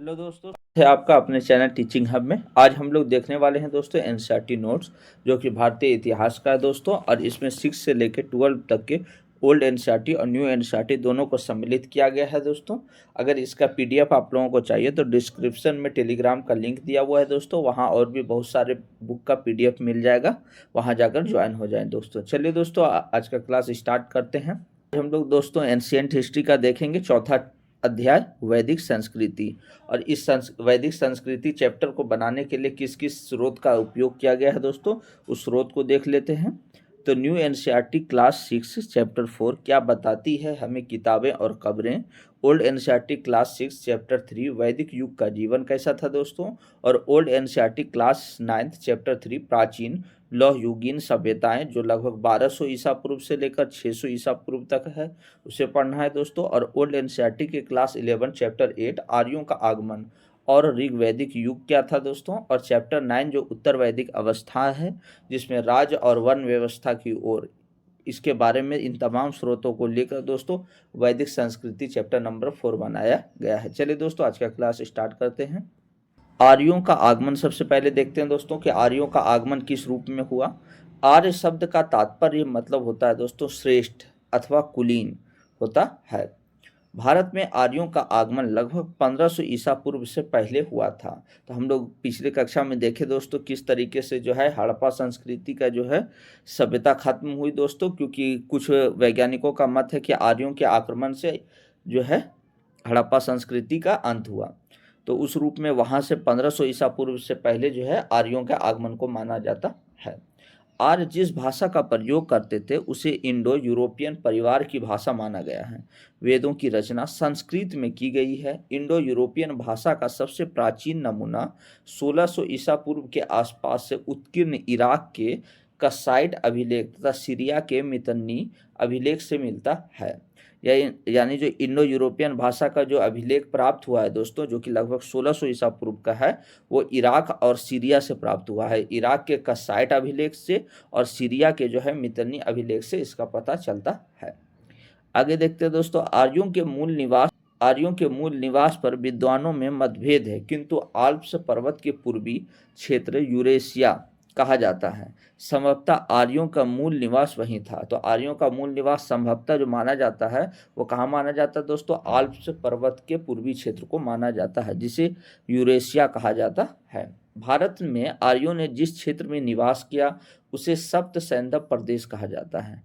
Hello दोस्तों, है आपका अपने चैनल टीचिंग हब में। आज हम लोग देखने वाले हैं दोस्तों एनसीईआरटी नोट्स, जो कि भारतीय इतिहास का है दोस्तों। और इसमें 6 से लेकर 12 तक के ओल्ड एनसीईआरटी और न्यू एनसीईआरटी दोनों को सम्मिलित किया गया है दोस्तों। अगर इसका पीडीएफ आप लोगों को चाहिए तो डिस्क्रिप्शन में टेलीग्राम का लिंक दिया हुआ है दोस्तों, वहाँ और भी बहुत सारे बुक का पीडीएफ मिल जाएगा, वहाँ जाकर ज्वाइन हो जाएं दोस्तों। चलिए दोस्तों, आज का क्लास स्टार्ट करते हैं। हम लोग दोस्तों एंशिएंट हिस्ट्री का देखेंगे, चौथा अध्याय वैदिक संस्कृति। और इस वैदिक संस्कृति चैप्टर को बनाने के लिए किस किस स्रोत का उपयोग किया गया है दोस्तों, उस स्रोत को देख लेते हैं। तो न्यू एनसीईआरटी क्लास 6 चैप्टर 4 क्या बताती है हमें किताबें और खबरें। ओल्ड एनसीईआरटी क्लास 6 चैप्टर 3 वैदिक युग का जीवन कैसा था दोस्तों। और ओल्ड एनसीईआरटी क्लास 9 चैप्टर 3 प्राचीन लौह युगीन सभ्यताएं, जो लगभग 1200 ईसा पूर्व से लेकर 600 ईसा पूर्व तक है, उसे पढ़ना है दोस्तों। और ओल्ड एनसीईआरटी के क्लास 11 चैप्टर 8 आर्यों का आगमन और ऋग्वैदिक युग क्या था दोस्तों। और चैप्टर 9 जो उत्तर वैदिक अवस्था है, जिसमें राज और वन व्यवस्था की ओर, इसके बारे में इन तमाम स्रोतों को लेकर दोस्तों वैदिक संस्कृति चैप्टर नंबर 4 बनाया गया है। चलिए दोस्तों, आज का क्लास स्टार्ट करते हैं। आर्यों का आगमन सबसे पहले देखते हैं दोस्तों कि आर्यों का आगमन किस रूप में हुआ। आर्य शब्द का तात्पर्य मतलब होता है दोस्तों श्रेष्ठ अथवा कुलीन होता है। भारत में आर्यों का आगमन लगभग 1500 ईसा पूर्व से पहले हुआ था। तो हम लोग पिछले कक्षा में देखे दोस्तों किस तरीके से जो है हड़प्पा संस्कृति का जो है सभ्यता खत्म हुई दोस्तों, क्योंकि कुछ वैज्ञानिकों का मत है कि आर्यों के आक्रमण से जो है हड़प्पा संस्कृति का अंत हुआ। तो उस रूप में वहाँ से 1500 ईसा पूर्व से पहले जो है आर्यों के आगमन को माना जाता है। आर्य जिस भाषा का प्रयोग करते थे उसे इंडो यूरोपियन परिवार की भाषा माना गया है। वेदों की रचना संस्कृत में की गई है। इंडो यूरोपियन भाषा का सबसे प्राचीन नमूना 1600 ईसा पूर्व के आसपास से उत्कीर्ण इराक के कसाइड अभिलेख तथा सीरिया के मितन्नी अभिलेख से मिलता है। यानी जो इंडो यूरोपियन भाषा का जो अभिलेख प्राप्त हुआ है दोस्तों, जो कि लगभग 1600 ईसा पूर्व का है, वो इराक और सीरिया से प्राप्त हुआ है। इराक के कसाइट अभिलेख से और सीरिया के जो है मितन्नी अभिलेख से इसका पता चलता है। आगे देखते हैं दोस्तों, आर्यों के मूल निवास पर विद्वानों में मतभेद है, किंतु आल्प्स पर्वत के पूर्वी क्षेत्र यूरेशिया कहा जाता है। संभवतः आर्यों का मूल निवास वहीं था। तो आर्यों का मूल निवास संभवतः जो माना जाता है वो कहाँ माना जाता है दोस्तों, आल्प्स पर्वत के पूर्वी क्षेत्र को माना जाता है, जिसे यूरेशिया कहा जाता है। भारत में आर्यों ने जिस क्षेत्र में निवास किया उसे सप्त सैंधव प्रदेश कहा जाता है।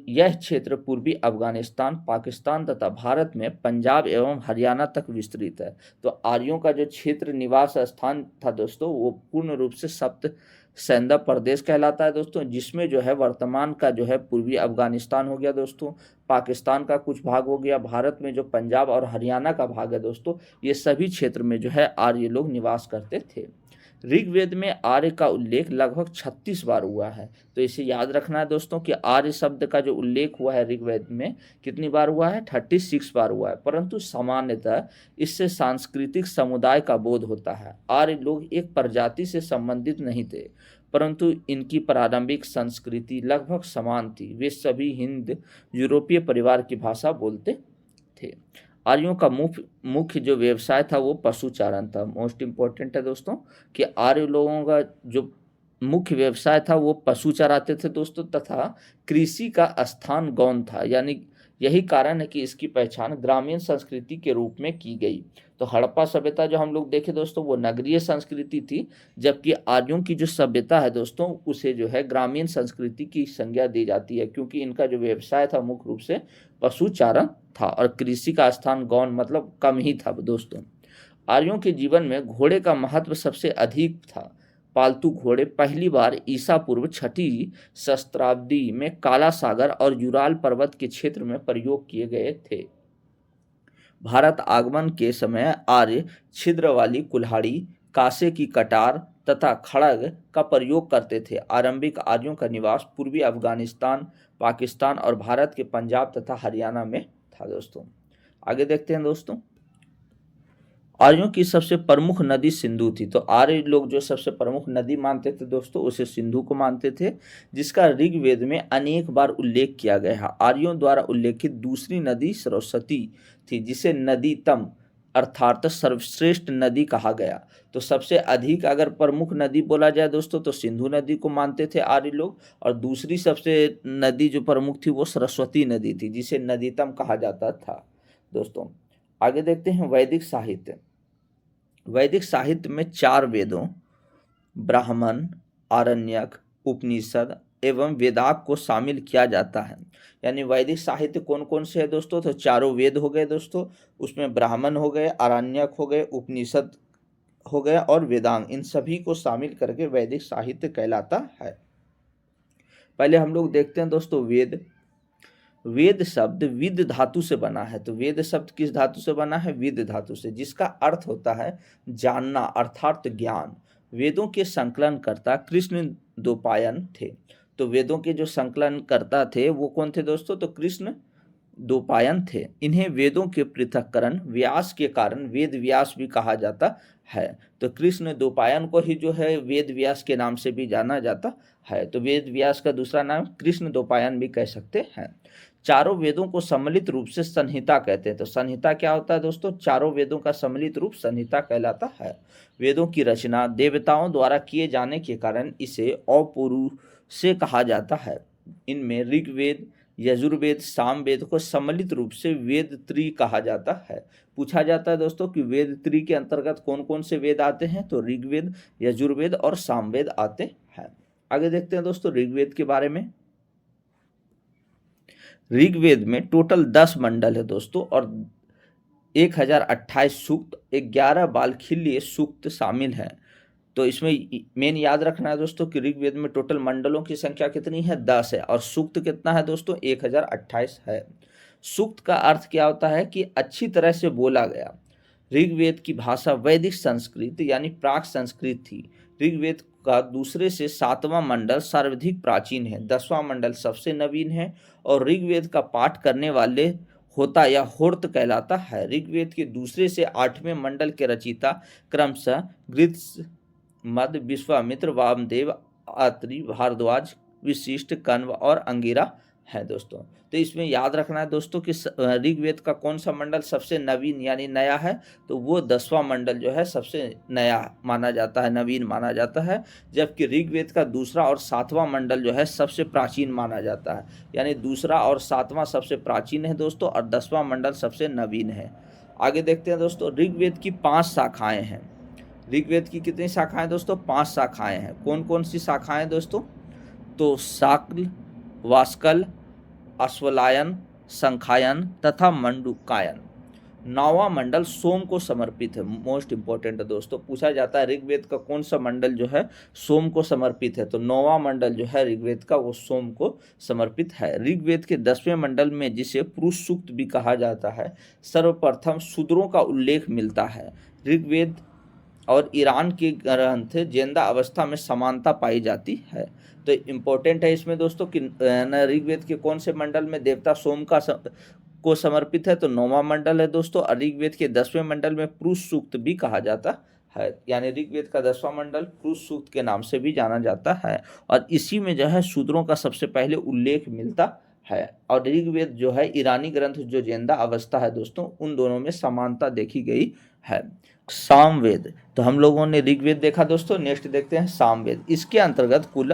यह क्षेत्र पूर्वी अफगानिस्तान, पाकिस्तान तथा भारत में पंजाब एवं हरियाणा तक विस्तृत है। तो आर्यों का जो क्षेत्र निवास स्थान था दोस्तों, वो पूर्ण रूप से सप्त सैंधव प्रदेश कहलाता है दोस्तों, जिसमें जो है वर्तमान का जो है पूर्वी अफगानिस्तान हो गया दोस्तों, पाकिस्तान का कुछ भाग हो गया, भारत में जो पंजाब और हरियाणा का भाग है दोस्तों, ये सभी क्षेत्र में जो है आर्य लोग निवास करते थे। ऋग्वेद में आर्य का उल्लेख लगभग 36 बार हुआ है। तो इसे याद रखना है दोस्तों कि आर्य शब्द का जो उल्लेख हुआ है ऋग्वेद में कितनी बार हुआ है, 36 बार हुआ है। परंतु सामान्यतः इससे सांस्कृतिक समुदाय का बोध होता है। आर्य लोग एक प्रजाति से संबंधित नहीं थे, परंतु इनकी प्रारंभिक संस्कृति लगभग समान थी। वे सभी हिंद यूरोपीय परिवार की भाषा बोलते थे। आर्यों का मुख्य जो व्यवसाय था वो पशुचारण था। मोस्ट इम्पोर्टेंट है दोस्तों कि आर्य लोगों का जो मुख्य व्यवसाय था वो पशु चराते थे दोस्तों, तथा कृषि का स्थान गौण था। यानी यही कारण है कि इसकी पहचान ग्रामीण संस्कृति के रूप में की गई। तो हड़प्पा सभ्यता जो हम लोग देखे दोस्तों वो नगरीय संस्कृति थी, जबकि आर्यों की जो सभ्यता है दोस्तों उसे जो है ग्रामीण संस्कृति की संज्ञा दी जाती है, क्योंकि इनका जो व्यवसाय था मुख्य रूप से पशुचारण था और कृषि का स्थान गौण मतलब कम ही था दोस्तों। आर्यों के जीवन में घोड़े का महत्व सबसे अधिक था। पालतू घोड़े पहली बार ईसा पूर्व 6ठी सहस्त्राब्दी में काला सागर और यूराल पर्वत के क्षेत्र में प्रयोग किए गए थे। भारत आगमन के समय आर्य छिद्र वाली कुल्हाड़ी, कांसे की कटार तथा खड़ग का प्रयोग करते थे। आरंभिक आर्यों का निवास पूर्वी अफगानिस्तान, पाकिस्तान और भारत के पंजाब तथा हरियाणा में था दोस्तों। आगे देखते हैं दोस्तों, आर्यों की सबसे प्रमुख नदी सिंधु थी। तो आर्य लोग जो सबसे प्रमुख नदी मानते थे दोस्तों उसे सिंधु को मानते थे, जिसका ऋग्वेद में अनेक बार उल्लेख किया गया है। आर्यों द्वारा उल्लेखित दूसरी नदी सरस्वती थी, जिसे नदी तम अर्थात सर्वश्रेष्ठ नदी कहा गया। तो सबसे अधिक अगर प्रमुख नदी बोला जाए दोस्तों तो सिंधु नदी को मानते थे आर्य लोग, और दूसरी सबसे नदी जो प्रमुख थी वो सरस्वती नदी थी, जिसे नदीतम कहा जाता था दोस्तों। आगे देखते हैं वैदिक साहित्य। वैदिक साहित्य में 4 वेदों ब्राह्मण, आरण्यक, उपनिषद एवं वेदाक को शामिल किया जाता है। यानी वैदिक साहित्य कौन कौन से है दोस्तों, तो चारों वेद हो गए दोस्तों, उसमें ब्राह्मण हो गए, आरण्यक हो गए, उपनिषद हो गया और वेदांग, इन सभी को शामिल करके वैदिक साहित्य कहलाता है। पहले हम लोग देखते हैं दोस्तों वेद। वेद शब्द विद धातु से बना है। तो वेद शब्द किस धातु से बना है, विद धातु से, जिसका अर्थ होता है जानना अर्थात ज्ञान। वेदों के संकलनकर्ता कृष्ण द्वैपायन थे। तो वेदों के जो संकलनकर्ता थे वो कौन थे दोस्तों, तो कृष्ण द्वैपायन थे। इन्हें वेदों के पृथक्करण व्यास के कारण वेद व्यास भी कहा जाता है। तो कृष्ण द्वैपायन को ही जो है वेद व्यास के नाम से भी जाना जाता है। तो वेद व्यास का दूसरा नाम कृष्ण द्वैपायन भी कह सकते हैं। चारों वेदों को सम्मिलित रूप से संहिता कहते हैं। तो संहिता क्या होता है दोस्तों, चारों वेदों का सम्मिलित रूप संहिता कहलाता है। वेदों की रचना देवताओं द्वारा किए जाने के कारण इसे अपौरुष से कहा जाता है। इनमें ऋग्वेद, यजुर्वेद, सामवेद को सम्मिलित रूप से वेद त्री कहा जाता है। पूछा जाता है दोस्तों कि वेद त्री के अंतर्गत कौन कौन से वेद आते हैं, तो ऋग्वेद, यजुर्वेद और सामवेद आते हैं। आगे देखते हैं दोस्तों ऋग्वेद के बारे में। ऋग्वेद में टोटल 10 मंडल है दोस्तों, और 1028 सूक्त, 11 बालखिल्य सूक्त शामिल हैं। तो इसमें मेन याद रखना है दोस्तों कि ऋग्वेद में टोटल मंडलों की संख्या कितनी है, 10 है, और सूक्त कितना है दोस्तों, 1028 है। सूक्त का अर्थ क्या होता है कि अच्छी तरह से बोला गया। ऋग्वेद की भाषा वैदिक संस्कृत यानी प्राक संस्कृत थी। ऋग्वेद का दूसरे से 7वां मंडल सर्वाधिक प्राचीन है, 10वां मंडल सबसे नवीन है, और ऋग्वेद का पाठ करने वाले होता या होर्त कहलाता है। ऋग्वेद के दूसरे से 8वें मंडल के रचिता क्रमशः गृत्स, मद, विश्वामित्र, वामदेव, अत्रि, भारद्वाज, विशिष्ट, कण्व और अंगिरा है दोस्तों। तो इसमें याद रखना है दोस्तों कि ऋग्वेद का कौन सा मंडल सबसे नवीन यानी नया है, तो वो 10वां मंडल जो है सबसे नया माना जाता है, नवीन माना जाता है। जबकि ऋग्वेद का दूसरा और 7वां मंडल जो है सबसे प्राचीन माना जाता है। यानी दूसरा और 7वां सबसे प्राचीन है दोस्तों, और 10वां मंडल सबसे नवीन है। आगे देखते हैं दोस्तों ऋग्वेद की 5 शाखाएँ हैं। ऋग्वेद की कितनी शाखाएं दोस्तों, 5 शाखाएं हैं। कौन कौन सी शाखाएं दोस्तों, तो शाक्ल, वास्कल, अश्वलायन, संखायन तथा मंडूकायन। 9वां मंडल सोम को समर्पित है। मोस्ट इंपॉर्टेंट है दोस्तों, पूछा जाता है ऋग्वेद का कौन सा मंडल जो है सोम को समर्पित है, तो 9वां मंडल जो है ऋग्वेद का वो सोम को समर्पित है। ऋग्वेद के 10वें मंडल में, जिसे पुरुष सूक्त भी कहा जाता है, सर्वप्रथम शूद्रों का उल्लेख मिलता है। ऋग्वेद और ईरान के ग्रंथ जिंदा अवस्था में समानता पाई जाती है। तो इम्पोर्टेंट है इसमें दोस्तों कि ऋग्वेद के कौन से मंडल में देवता सोम को समर्पित है, तो 9वां मंडल है दोस्तों। और ऋग्वेद के 10वें मंडल में पुरुष सूक्त भी कहा जाता है। यानी ऋग्वेद का 10वां मंडल पुरुष सूक्त के नाम से भी जाना जाता है, और इसी में जो है शूद्रों का सबसे पहले उल्लेख मिलता है। और ऋग्वेद जो है ईरानी ग्रंथ जो जिंदा अवस्था है दोस्तों, उन दोनों में समानता देखी गई है। सामवेद, तो हम लोगों ने ऋग्वेद देखा दोस्तों, नेक्स्ट देखते हैं सामवेद। इसके अंतर्गत कुल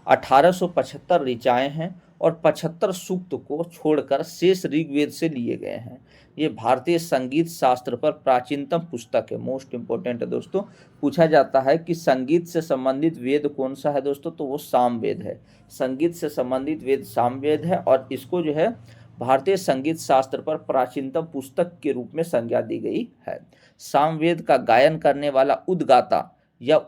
1875 ऋचाएँ हैं, और 75 सूक्त को छोड़कर शेष ऋग्वेद से लिए गए हैं। ये भारतीय संगीत शास्त्र पर प्राचीनतम पुस्तक है। मोस्ट इंपॉर्टेंट है दोस्तों, पूछा जाता है कि संगीत से संबंधित वेद कौन सा है दोस्तों, तो वो सामवेद है। संगीत से संबंधित वेद सामवेद है, और इसको जो है भारतीय संगीत शास्त्र पर प्राचीनतम पुस्तक के रूप में संज्ञा दी गई है। सामवेद का गायन करने वाला उद्गाता या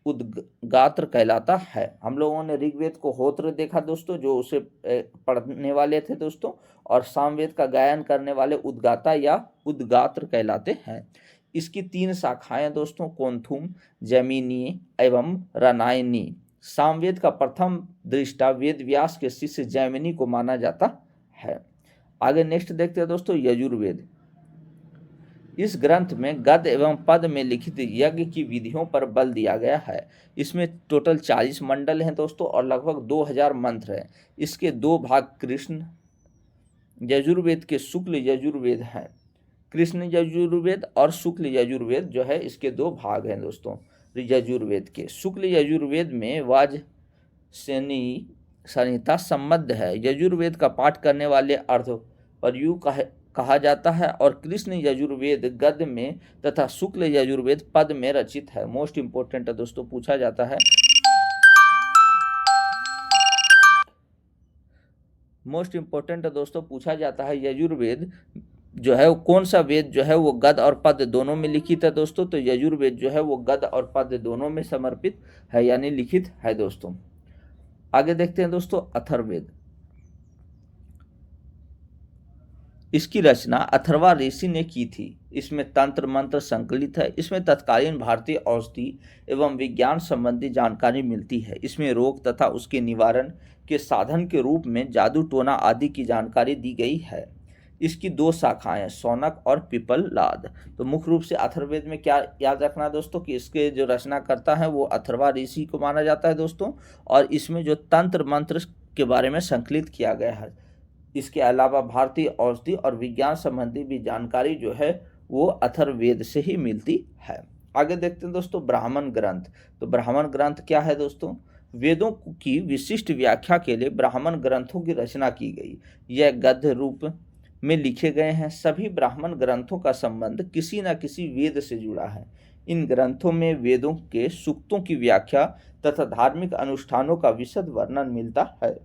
उद्गात्र कहलाता है। हम लोगों ने ऋग्वेद को होत्र देखा दोस्तों, जो उसे पढ़ने वाले थे दोस्तों, और सामवेद का गायन करने वाले उद्गाता या उद्गात्र कहलाते हैं। इसकी 3 शाखाएं दोस्तों, कोंथुम, जैमिनी एवं रामायणी। सामवेद का प्रथम दृष्टा वेद व्यास के शिष्य जैमिनी को माना जाता है। आगे नेक्स्ट देखते हैं दोस्तों यजुर्वेद। इस ग्रंथ में गद्य एवं पद में लिखित यज्ञ की विधियों पर बल दिया गया है। इसमें टोटल 40 मंडल हैं दोस्तों, और लगभग 2000 मंत्र हैं। इसके 2 भाग कृष्ण यजुर्वेद के शुक्ल यजुर्वेद हैं। कृष्ण यजुर्वेद और शुक्ल यजुर्वेद जो है इसके दो भाग हैं दोस्तों यजुर्वेद के। शुक्ल यजुर्वेद में वाजसेनी संहिता संबद्ध है। यजुर्वेद का पाठ करने वाले अर्थपर्यु कहा जाता है और कृष्ण यजुर्वेद गद्य में तथा शुक्ल यजुर्वेद पद में रचित है। मोस्ट इंपोर्टेंट है दोस्तों, पूछा जाता है। मोस्ट इंपोर्टेंट है दोस्तों, पूछा जाता है यजुर्वेद जो है कौन सा वेद जो है वो गद और पद दोनों में लिखित है दोस्तों। तो यजुर्वेद जो है वो गद और पद दोनों में समर्पित है यानी लिखित है दोस्तों। आगे देखते हैं दोस्तों अथर्ववेद। इसकी रचना अथर्वा ऋषि ने की थी। इसमें तंत्र मंत्र संकलित है। इसमें तत्कालीन भारतीय औषधि एवं विज्ञान संबंधी जानकारी मिलती है। इसमें रोग तथा उसके निवारण के साधन के रूप में जादू टोना आदि की जानकारी दी गई है। इसकी दो शाखाएं शौनक और पिपललाद। तो मुख्य रूप से अथर्ववेद में क्या याद रखना है दोस्तों कि इसके जो रचना करता है वो अथर्वा ऋषि को माना जाता है दोस्तों। और इसमें जो तंत्र मंत्र के बारे में संकलित किया गया है। इसके अलावा भारतीय औषधि और विज्ञान संबंधी भी जानकारी जो है वो अथर्ववेद से ही मिलती है। आगे देखते हैं दोस्तों ब्राह्मण ग्रंथ। तो ब्राह्मण ग्रंथ क्या है दोस्तों? वेदों की विशिष्ट व्याख्या के लिए ब्राह्मण ग्रंथों की रचना की गई। यह गद्य रूप में लिखे गए हैं। सभी ब्राह्मण ग्रंथों का संबंध किसी न किसी वेद से जुड़ा है। इन ग्रंथों में वेदों के सूक्तों की व्याख्या तथा धार्मिक अनुष्ठानों का विशद वर्णन मिलता है।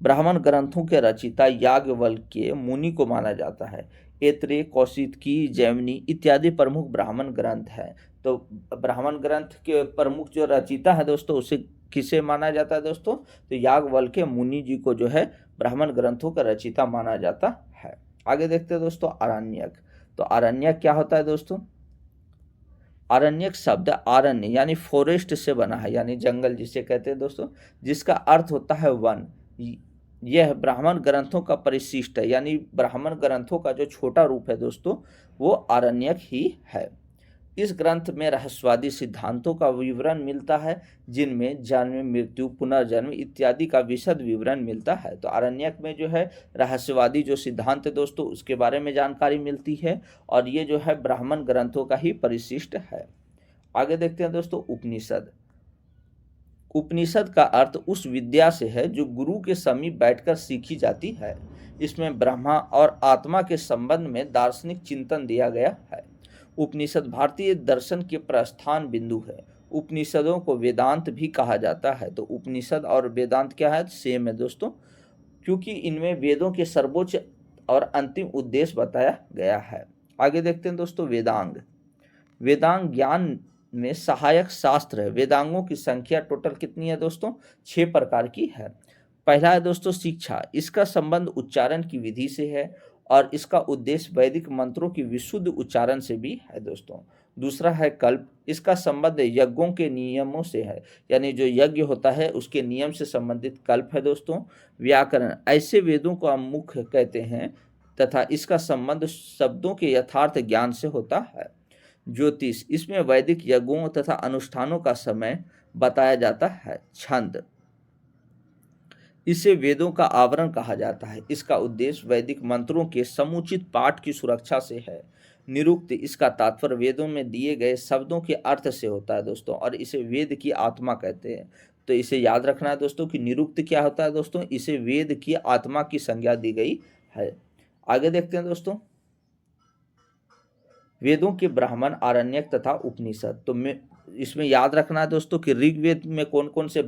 ब्राह्मण ग्रंथों के रचिता याज्ञवल्क्य मुनि को माना जाता है। ऐत्रेय, कौशिकी, जैमिनी इत्यादि प्रमुख ब्राह्मण ग्रंथ हैं। तो ब्राह्मण ग्रंथ के प्रमुख जो रचिता है दोस्तों उसे किसे माना जाता है दोस्तों? तो याज्ञवल्क्य मुनि जी को जो है ब्राह्मण ग्रंथों का रचिता माना जाता है। आगे देखते हैं दोस्तों आरण्यक। तो आरण्यक क्या होता है दोस्तों? आरण्यक शब्द आरण्य यानी फॉरेस्ट से बना है यानी जंगल जिसे कहते हैं दोस्तों, जिसका अर्थ होता है वन। यह ब्राह्मण ग्रंथों का परिशिष्ट है यानी ब्राह्मण ग्रंथों का जो छोटा रूप है दोस्तों वो आरण्यक ही है। इस ग्रंथ में रहस्यवादी सिद्धांतों का विवरण मिलता है जिनमें जन्म, मृत्यु, पुनर्जन्म इत्यादि का विशद विवरण मिलता है। तो आरण्यक में जो है रहस्यवादी जो सिद्धांत है दोस्तों उसके बारे में जानकारी मिलती है और ये जो है ब्राह्मण ग्रंथों का ही परिशिष्ट है। आगे देखते हैं दोस्तों उपनिषद। उपनिषद का अर्थ उस विद्या से है जो गुरु के समीप बैठकर सीखी जाती है। इसमें ब्रह्मा और आत्मा के संबंध में दार्शनिक चिंतन दिया गया है। उपनिषद भारतीय दर्शन के प्रस्थान बिंदु है। उपनिषदों को वेदांत भी कहा जाता है। तो उपनिषद और वेदांत क्या है? सेम है दोस्तों, क्योंकि इनमें वेदों के सर्वोच्च और अंतिम उद्देश्य बताया गया है। आगे देखते हैं दोस्तों वेदांग। वेदांग ज्ञान में सहायक शास्त्र है। वेदांगों की संख्या टोटल कितनी है दोस्तों? 6 प्रकार की है। पहला है दोस्तों शिक्षा। इसका संबंध उच्चारण की विधि से है और इसका उद्देश्य वैदिक मंत्रों की विशुद्ध उच्चारण से भी है दोस्तों। दूसरा है कल्प। इसका संबंध यज्ञों के नियमों से है यानी जो यज्ञ होता है उसके नियम से संबंधित कल्प है दोस्तों। व्याकरण, ऐसे वेदों को हम मुख्य कहते हैं तथा इसका संबंध शब्दों के यथार्थ ज्ञान से होता है। ज्योतिष, इसमें वैदिक यज्ञों तथा अनुष्ठानों का समय बताया जाता है। छंद, इसे वेदों का आवरण कहा जाता है। इसका उद्देश्य वैदिक मंत्रों के समुचित पाठ की सुरक्षा से है। निरुक्त, इसका तात्पर्य वेदों में दिए गए शब्दों के अर्थ से होता है दोस्तों और इसे वेद की आत्मा कहते हैं। तो इसे याद रखना है दोस्तों कि निरुक्त क्या होता है दोस्तों? इसे वेद की आत्मा की संज्ञा दी गई है। आगे देखते हैं दोस्तों वेदों के ब्राह्मण, आरण्यक तथा उपनिषद। तो इसमें याद रखना है दोस्तों कि ऋग्वेद में कौन कौन से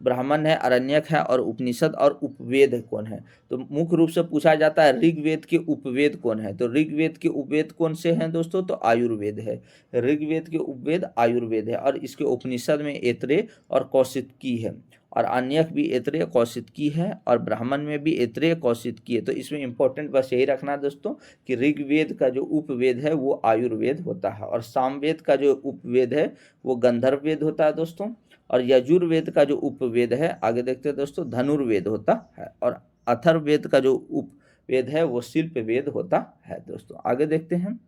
ब्राह्मण है, आरण्यक है और उपनिषद और उपवेद कौन है। तो मुख्य रूप से पूछा जाता है ऋग्वेद के उपवेद कौन है। तो ऋग्वेद के उपवेद कौन से हैं दोस्तों? तो आयुर्वेद है। ऋग्वेद के उपवेद आयुर्वेद है और इसके उपनिषद में ऐत्रेय और कौशिकी है और आरण्यक भी ऐत्रेय कौशिकी है और ब्राह्मण में भी ऐत्रेय कौशिकी है। तो इसमें इंपॉर्टेंट बस यही रखना है दोस्तों कि ऋग्वेद का जो उपवेद है वो आयुर्वेद होता है और सामवेद का जो उपवेद है वो गंधर्व वेद होता है दोस्तों और यजुर्वेद का जो उपवेद है आगे देखते हैं दोस्तों धनुर्वेद होता है और अथर्ववेद का जो उपवेद है वो शिल्प वेद होता है दोस्तों। आगे देखते हैं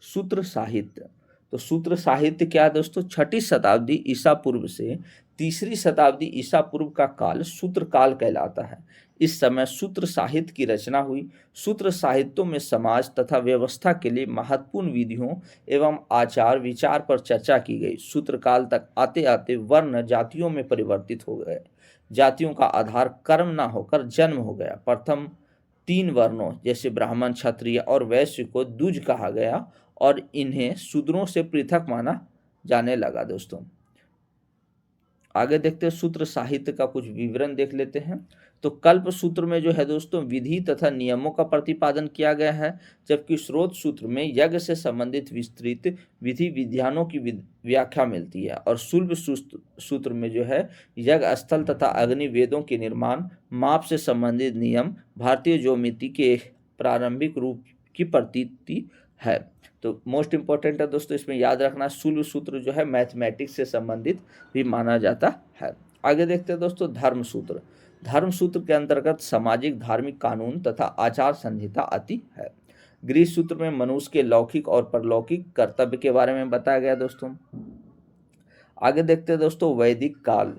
सूत्र साहित्य। तो सूत्र साहित्य क्या है दोस्तों? 6ठी शताब्दी ईसा पूर्व से 3री शताब्दी ईसा पूर्व का काल सूत्र काल कहलाता है। इस समय सूत्र साहित्य की रचना हुई। सूत्र साहित्यों में समाज तथा व्यवस्था के लिए महत्वपूर्ण विधियों एवं आचार विचार पर चर्चा की गई। सूत्र काल तक आते आते वर्ण जातियों में परिवर्तित हो गए। जातियों का आधार कर्म न होकर जन्म हो गया। प्रथम 3 वर्णों जैसे ब्राह्मण, क्षत्रिय और वैश्य को द्विज कहा गया और इन्हें शूद्रों से पृथक माना जाने लगा। दोस्तों आगे देखते हैं, सूत्र साहित्य का कुछ विवरण देख लेते हैं। तो कल्प सूत्र में जो है दोस्तों विधि तथा नियमों का प्रतिपादन किया गया है, जबकि स्रोत सूत्र में यज्ञ से संबंधित विस्तृत विधि विधानों की व्याख्या मिलती है और शुल्ब सूत्र में जो है यज्ञ स्थल तथा अग्नि वेदों के निर्माण, माप से संबंधित नियम, भारतीय ज्योमिति के प्रारंभिक रूप की प्रतीति है। तो मोस्ट इंपॉर्टेंट है दोस्तों, इसमें याद रखना शुल्ब सूत्र जो है मैथमेटिक्स से संबंधित भी माना जाता है। आगे देखते हैं दोस्तों धर्म सूत्र। धर्म सूत्र के अंतर्गत सामाजिक धार्मिक कानून तथा आचार संहिता आती है। गृह सूत्र में मनुष्य के लौकिक और परलौकिक कर्तव्य के बारे में बताया गया। दोस्तों आगे देखते हैं दोस्तों वैदिक काल।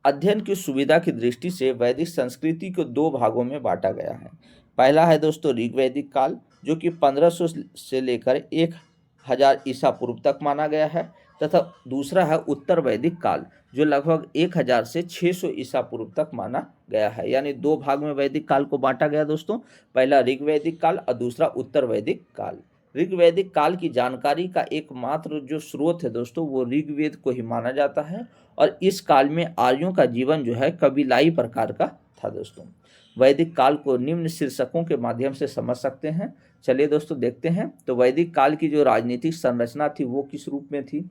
अध्ययन की सुविधा की दृष्टि से वैदिक संस्कृति को 2 भागों में बांटा गया है। पहला है दोस्तों ऋग्वैदिक काल, जो कि 1500 से लेकर 1000 ईसा पूर्व तक माना गया है, तथा दूसरा है उत्तर वैदिक काल, जो लगभग 1000 से 600 ईसा पूर्व तक माना गया है। यानी 2 भाग में वैदिक काल को बांटा गया दोस्तों, पहला ऋग्वैदिक काल और दूसरा उत्तर वैदिक काल। ऋग्वैदिक काल की जानकारी का एकमात्र जो स्रोत है दोस्तों वो ऋग्वेद को ही माना जाता है और इस काल में आर्यों का जीवन जो है कबीलाई प्रकार का था। दोस्तों वैदिक काल को निम्न शीर्षकों के माध्यम से समझ सकते हैं। चलिए दोस्तों देखते हैं। तो वैदिक काल की जो राजनीतिक संरचना थी वो किस रूप में थी?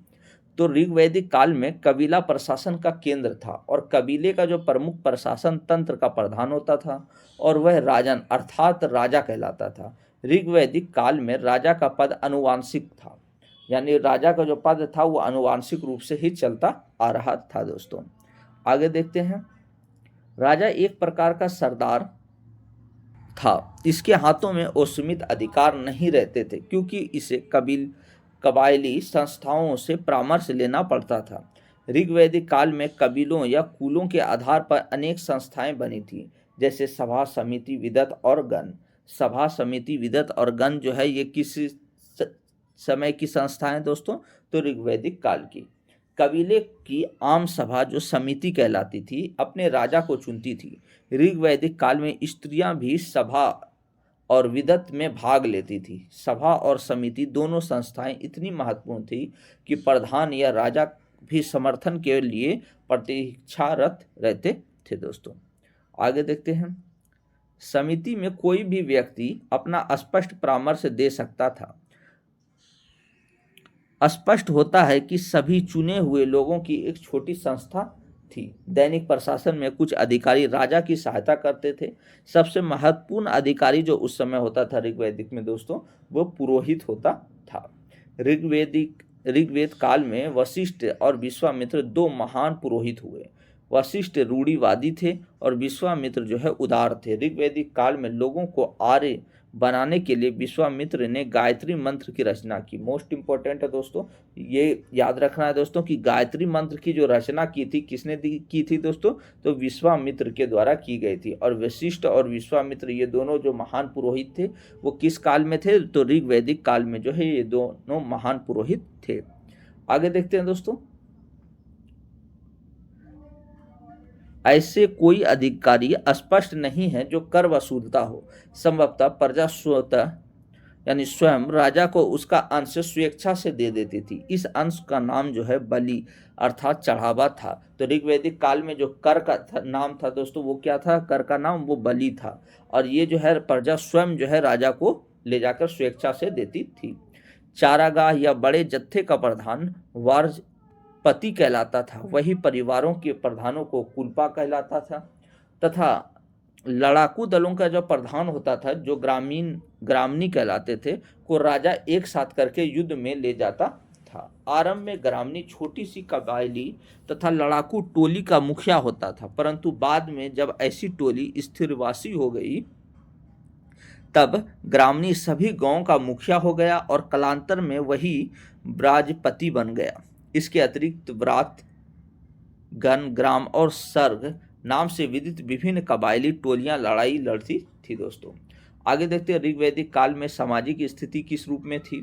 तो ऋग्वैदिक काल में कबीला प्रशासन का केंद्र था और कबीले का जो प्रमुख प्रशासन तंत्र का प्रधान होता था और वह राजन अर्थात राजा कहलाता था। ऋग्वैदिक काल में राजा का पद अनुवांशिक था, यानी राजा का जो पद था वो अनुवांशिक रूप से ही चलता आ रहा था। दोस्तों आगे देखते हैं। राजा एक प्रकार का सरदार था। इसके हाथों में असीमित अधिकार नहीं रहते थे, क्योंकि इसे कबायली संस्थाओं से परामर्श लेना पड़ता था। ऋग्वैदिक काल में कबीलों या कुलों के आधार पर अनेक संस्थाएं बनी थी, जैसे सभा, समिति, विदत और गण। सभा, समिति, विदत और गण जो है ये किस समय की संस्थाएं दोस्तों? तो ऋग्वैदिक काल की। कबीले की आम सभा जो समिति कहलाती थी अपने राजा को चुनती थी। ऋग्वैदिक काल में स्त्रियां भी सभा और विदत में भाग लेती थी। सभा और समिति दोनों संस्थाएं इतनी महत्वपूर्ण थी कि प्रधान या राजा भी समर्थन के लिए प्रतीक्षारत रहते थे। दोस्तों आगे देखते हैं। समिति में कोई भी व्यक्ति अपना स्पष्ट परामर्श दे सकता था। स्पष्ट होता है कि सभी चुने हुए लोगों की एक छोटी संस्था थी। दैनिक प्रशासन में कुछ अधिकारी राजा की सहायता करते थे। सबसे महत्वपूर्ण अधिकारी जो उस समय होता था ऋग्वैदिक में दोस्तों वो पुरोहित होता था। ऋग्वेद काल में वशिष्ठ और विश्वामित्र 2 महान पुरोहित हुए। वशिष्ठ रूढ़िवादी थे और विश्वामित्र जो है उदार थे। ऋग्वैदिक काल में लोगों को आर्य बनाने के लिए विश्वामित्र ने गायत्री मंत्र की रचना की। मोस्ट इंपॉर्टेंट है दोस्तों, ये याद रखना है दोस्तों कि गायत्री मंत्र की जो रचना की थी किसने की थी दोस्तों? तो विश्वामित्र के द्वारा की गई थी। और वशिष्ठ और विश्वामित्र ये दोनों जो महान पुरोहित थे वो किस काल में थे? तो ऋग्वैदिक काल में जो है ये दोनों महान पुरोहित थे। आगे देखते हैं दोस्तों। ऐसे कोई अधिकारी स्पष्ट नहीं है जो कर वसूलता हो। संभवतः प्रजा स्वतः यानी स्वयं राजा को उसका अंश स्वेच्छा से दे देती थी। इस अंश का नाम जो है बलि अर्थात चढ़ावा था। तो ऋग्वैदिक काल में जो कर का नाम था दोस्तों वो क्या था? कर का नाम वो बलि था और ये जो है प्रजा स्वयं जो है राजा को ले जाकर स्वेच्छा से देती थी। चारागाह या बड़े जत्थे का प्रधान वार्ज पति कहलाता था। वही परिवारों के प्रधानों को कुलपा कहलाता था तथा लड़ाकू दलों का जो प्रधान होता था जो ग्रामनी कहलाते थे को राजा एक साथ करके युद्ध में ले जाता था। आरंभ में ग्रामनी छोटी सी कबायली तथा लड़ाकू टोली का मुखिया होता था, परंतु बाद में जब ऐसी टोली स्थिरवासी हो गई तब ग्रामणी सभी गांव का मुखिया हो गया और कालांतर में वही ब्राजपति बन गया। इसके अतिरिक्त व्रात, गण, ग्राम और सर्ग नाम से विदित विभिन्न कबायली टोलियां लड़ाई लड़ती थी दोस्तों। आगे देखते हैं ऋग्वैदिक काल में सामाजिक स्थिति किस रूप में थी।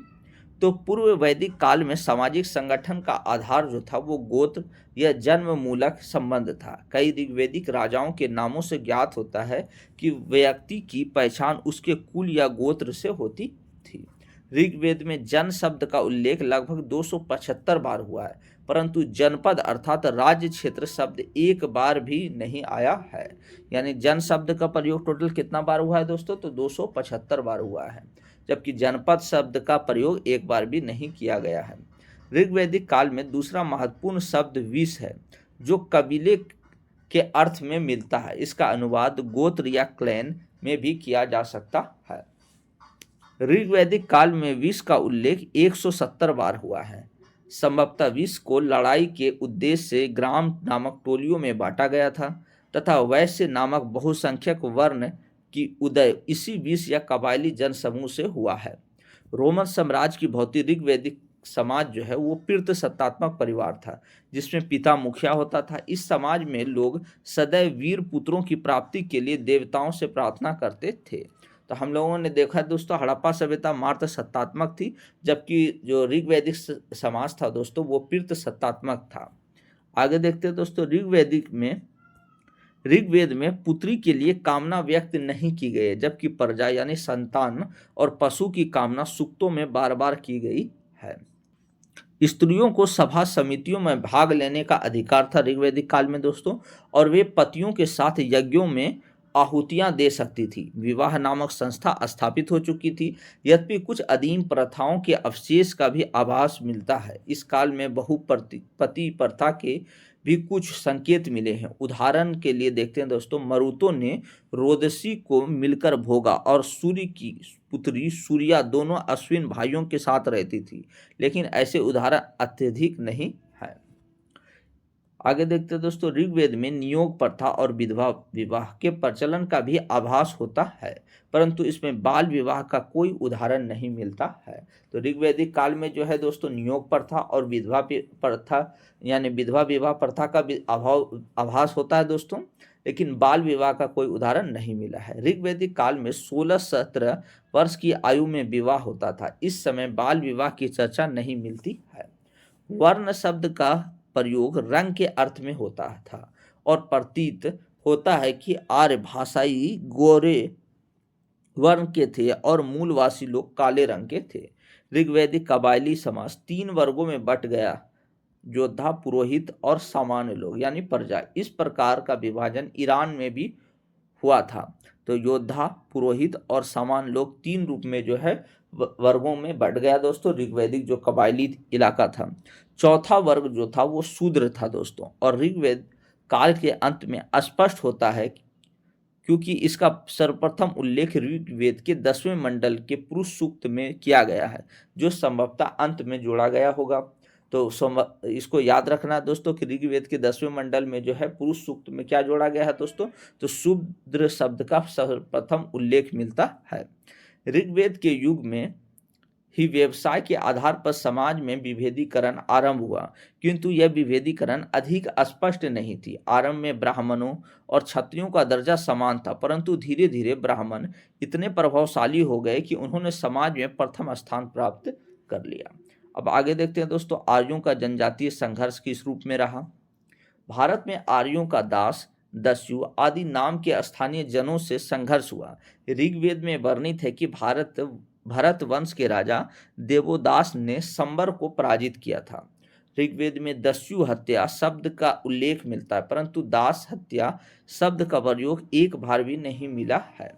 तो पूर्व वैदिक काल में सामाजिक संगठन का आधार जो था वो गोत्र या जन्म मूलक संबंध था। कई ऋग्वैदिक राजाओं के नामों से ज्ञात होता है कि व्यक्ति की पहचान उसके कुल या गोत्र से होती थी। ऋग्वेद में जन शब्द का उल्लेख लगभग 275 बार हुआ है, परंतु जनपद अर्थात राज्य क्षेत्र शब्द एक बार भी नहीं आया है। यानी जन शब्द का प्रयोग टोटल कितना बार हुआ है दोस्तों, तो 275 बार हुआ है, जबकि जनपद शब्द का प्रयोग एक बार भी नहीं किया गया है। ऋग्वैदिक काल में दूसरा महत्वपूर्ण शब्द विष है, जो कबीले के अर्थ में मिलता है। इसका अनुवाद गोत्र या क्लैन में भी किया जा सकता है। ऋग्वैदिक काल में विष का उल्लेख 170 बार हुआ है। संभवतः विष को लड़ाई के उद्देश्य से ग्राम नामक टोलियों में बांटा गया था तथा वैश्य नामक बहुसंख्यक वर्ण की उदय इसी विष या कबायली जनसमूह से हुआ है। रोमन साम्राज्य की भौतिक ऋग्वैदिक समाज जो है वो पीतृ सत्तात्मक परिवार था, जिसमें पिता मुखिया होता था। इस समाज में लोग सदैव वीर पुत्रों की प्राप्ति के लिए देवताओं से प्रार्थना करते थे। तो हम लोगों ने देखा दोस्तों, हड़प्पा सभ्यता मात्र सत्तात्मक थी, जबकि जो ऋग्वैदिक समाज था दोस्तों वो पीतृ सत्तात्मक था। आगे देखते हैं दोस्तों, ऋग्वेद में पुत्री के लिए कामना व्यक्त नहीं की गई, जबकि प्रजा यानी संतान और पशु की कामना सूक्तों में बार बार की गई है। स्त्रियों को सभा समितियों में भाग लेने का अधिकार था ऋग्वैदिक काल में दोस्तों, और वे पतियों के साथ यज्ञों में आहुतियां दे सकती थी। विवाह नामक संस्था स्थापित हो चुकी थी, यद्यपि कुछ अधीन प्रथाओं के अवशेष का भी आभास मिलता है। इस काल में बहुपति प्रथा के भी कुछ संकेत मिले हैं। उदाहरण के लिए देखते हैं दोस्तों, मरुतों ने रोदसी को मिलकर भोगा और सूर्य की पुत्री सूर्या दोनों अश्विन भाइयों के साथ रहती थी, लेकिन ऐसे उदाहरण अत्यधिक नहीं है। आगे देखते हैं दोस्तों, ऋग्वेद में नियोग प्रथा और विधवा विवाह के प्रचलन का भी आभास होता है, परंतु इसमें बाल विवाह का कोई उदाहरण नहीं मिलता है। तो ऋग्वैदिक काल में जो है दोस्तों नियोग प्रथा और विधवा प्रथा यानी विधवा विवाह प्रथा का भी आभास होता है दोस्तों, लेकिन बाल विवाह का कोई उदाहरण नहीं मिला है। ऋग्वैदिक काल में 16-17 वर्ष की आयु में विवाह होता था। इस समय बाल विवाह की चर्चा नहीं मिलती है। वर्ण शब्द का प्रयोग रंग के अर्थ में होता था और प्रतीत होता है कि आर्य भाषाई गोरे वर्ण के थे और मूलवासी लोग काले रंग के थे। ऋग्वैदिक कबायली समाज 3 वर्गों में बट गया, योद्धा, पुरोहित और सामान्य लोग यानी प्रजा। इस प्रकार का विभाजन ईरान में भी हुआ था। तो योद्धा, पुरोहित और सामान्य लोग 3 रूप में जो है वर्गों में बढ़ गया दोस्तों ऋग्वैदिक जो कबायली इलाका था। चौथा वर्ग जो था वो शूद्र था दोस्तों, और ऋग्वेद काल के अंत में स्पष्ट होता है क्योंकि इसका सर्वप्रथम उल्लेख ऋग्वेद के 10वें मंडल के पुरुष सूक्त में किया गया है, जो संभवतः अंत में जोड़ा गया होगा। तो इसको याद रखना दोस्तों कि ऋग्वेद के 10वें मंडल में जो है पुरुष सूक्त में क्या जोड़ा गया है दोस्तों, तो शूद्र शब्द का सर्वप्रथम उल्लेख मिलता है। ऋग्वेद के युग में ही व्यवसाय के आधार पर समाज में विभेदीकरण आरंभ हुआ, किंतु यह विभेदीकरण अधिक स्पष्ट नहीं थी। आरंभ में ब्राह्मणों और क्षत्रियों का दर्जा समान था, परंतु धीरे धीरे ब्राह्मण इतने प्रभावशाली हो गए कि उन्होंने समाज में प्रथम स्थान प्राप्त कर लिया। अब आगे देखते हैं दोस्तों, आर्यों का जनजातीय संघर्ष किस रूप में रहा। भारत में आर्यों का दास, दस्यु आदि नाम के स्थानीय जनों से संघर्ष हुआ। ऋग्वेद में वर्णित है कि भरत वंश के राजा देवोदास ने संबर को पराजित किया था। ऋग्वेद में दस्यु हत्या शब्द का उल्लेख मिलता है, परंतु दास हत्या शब्द का प्रयोग एक बार भी नहीं मिला है।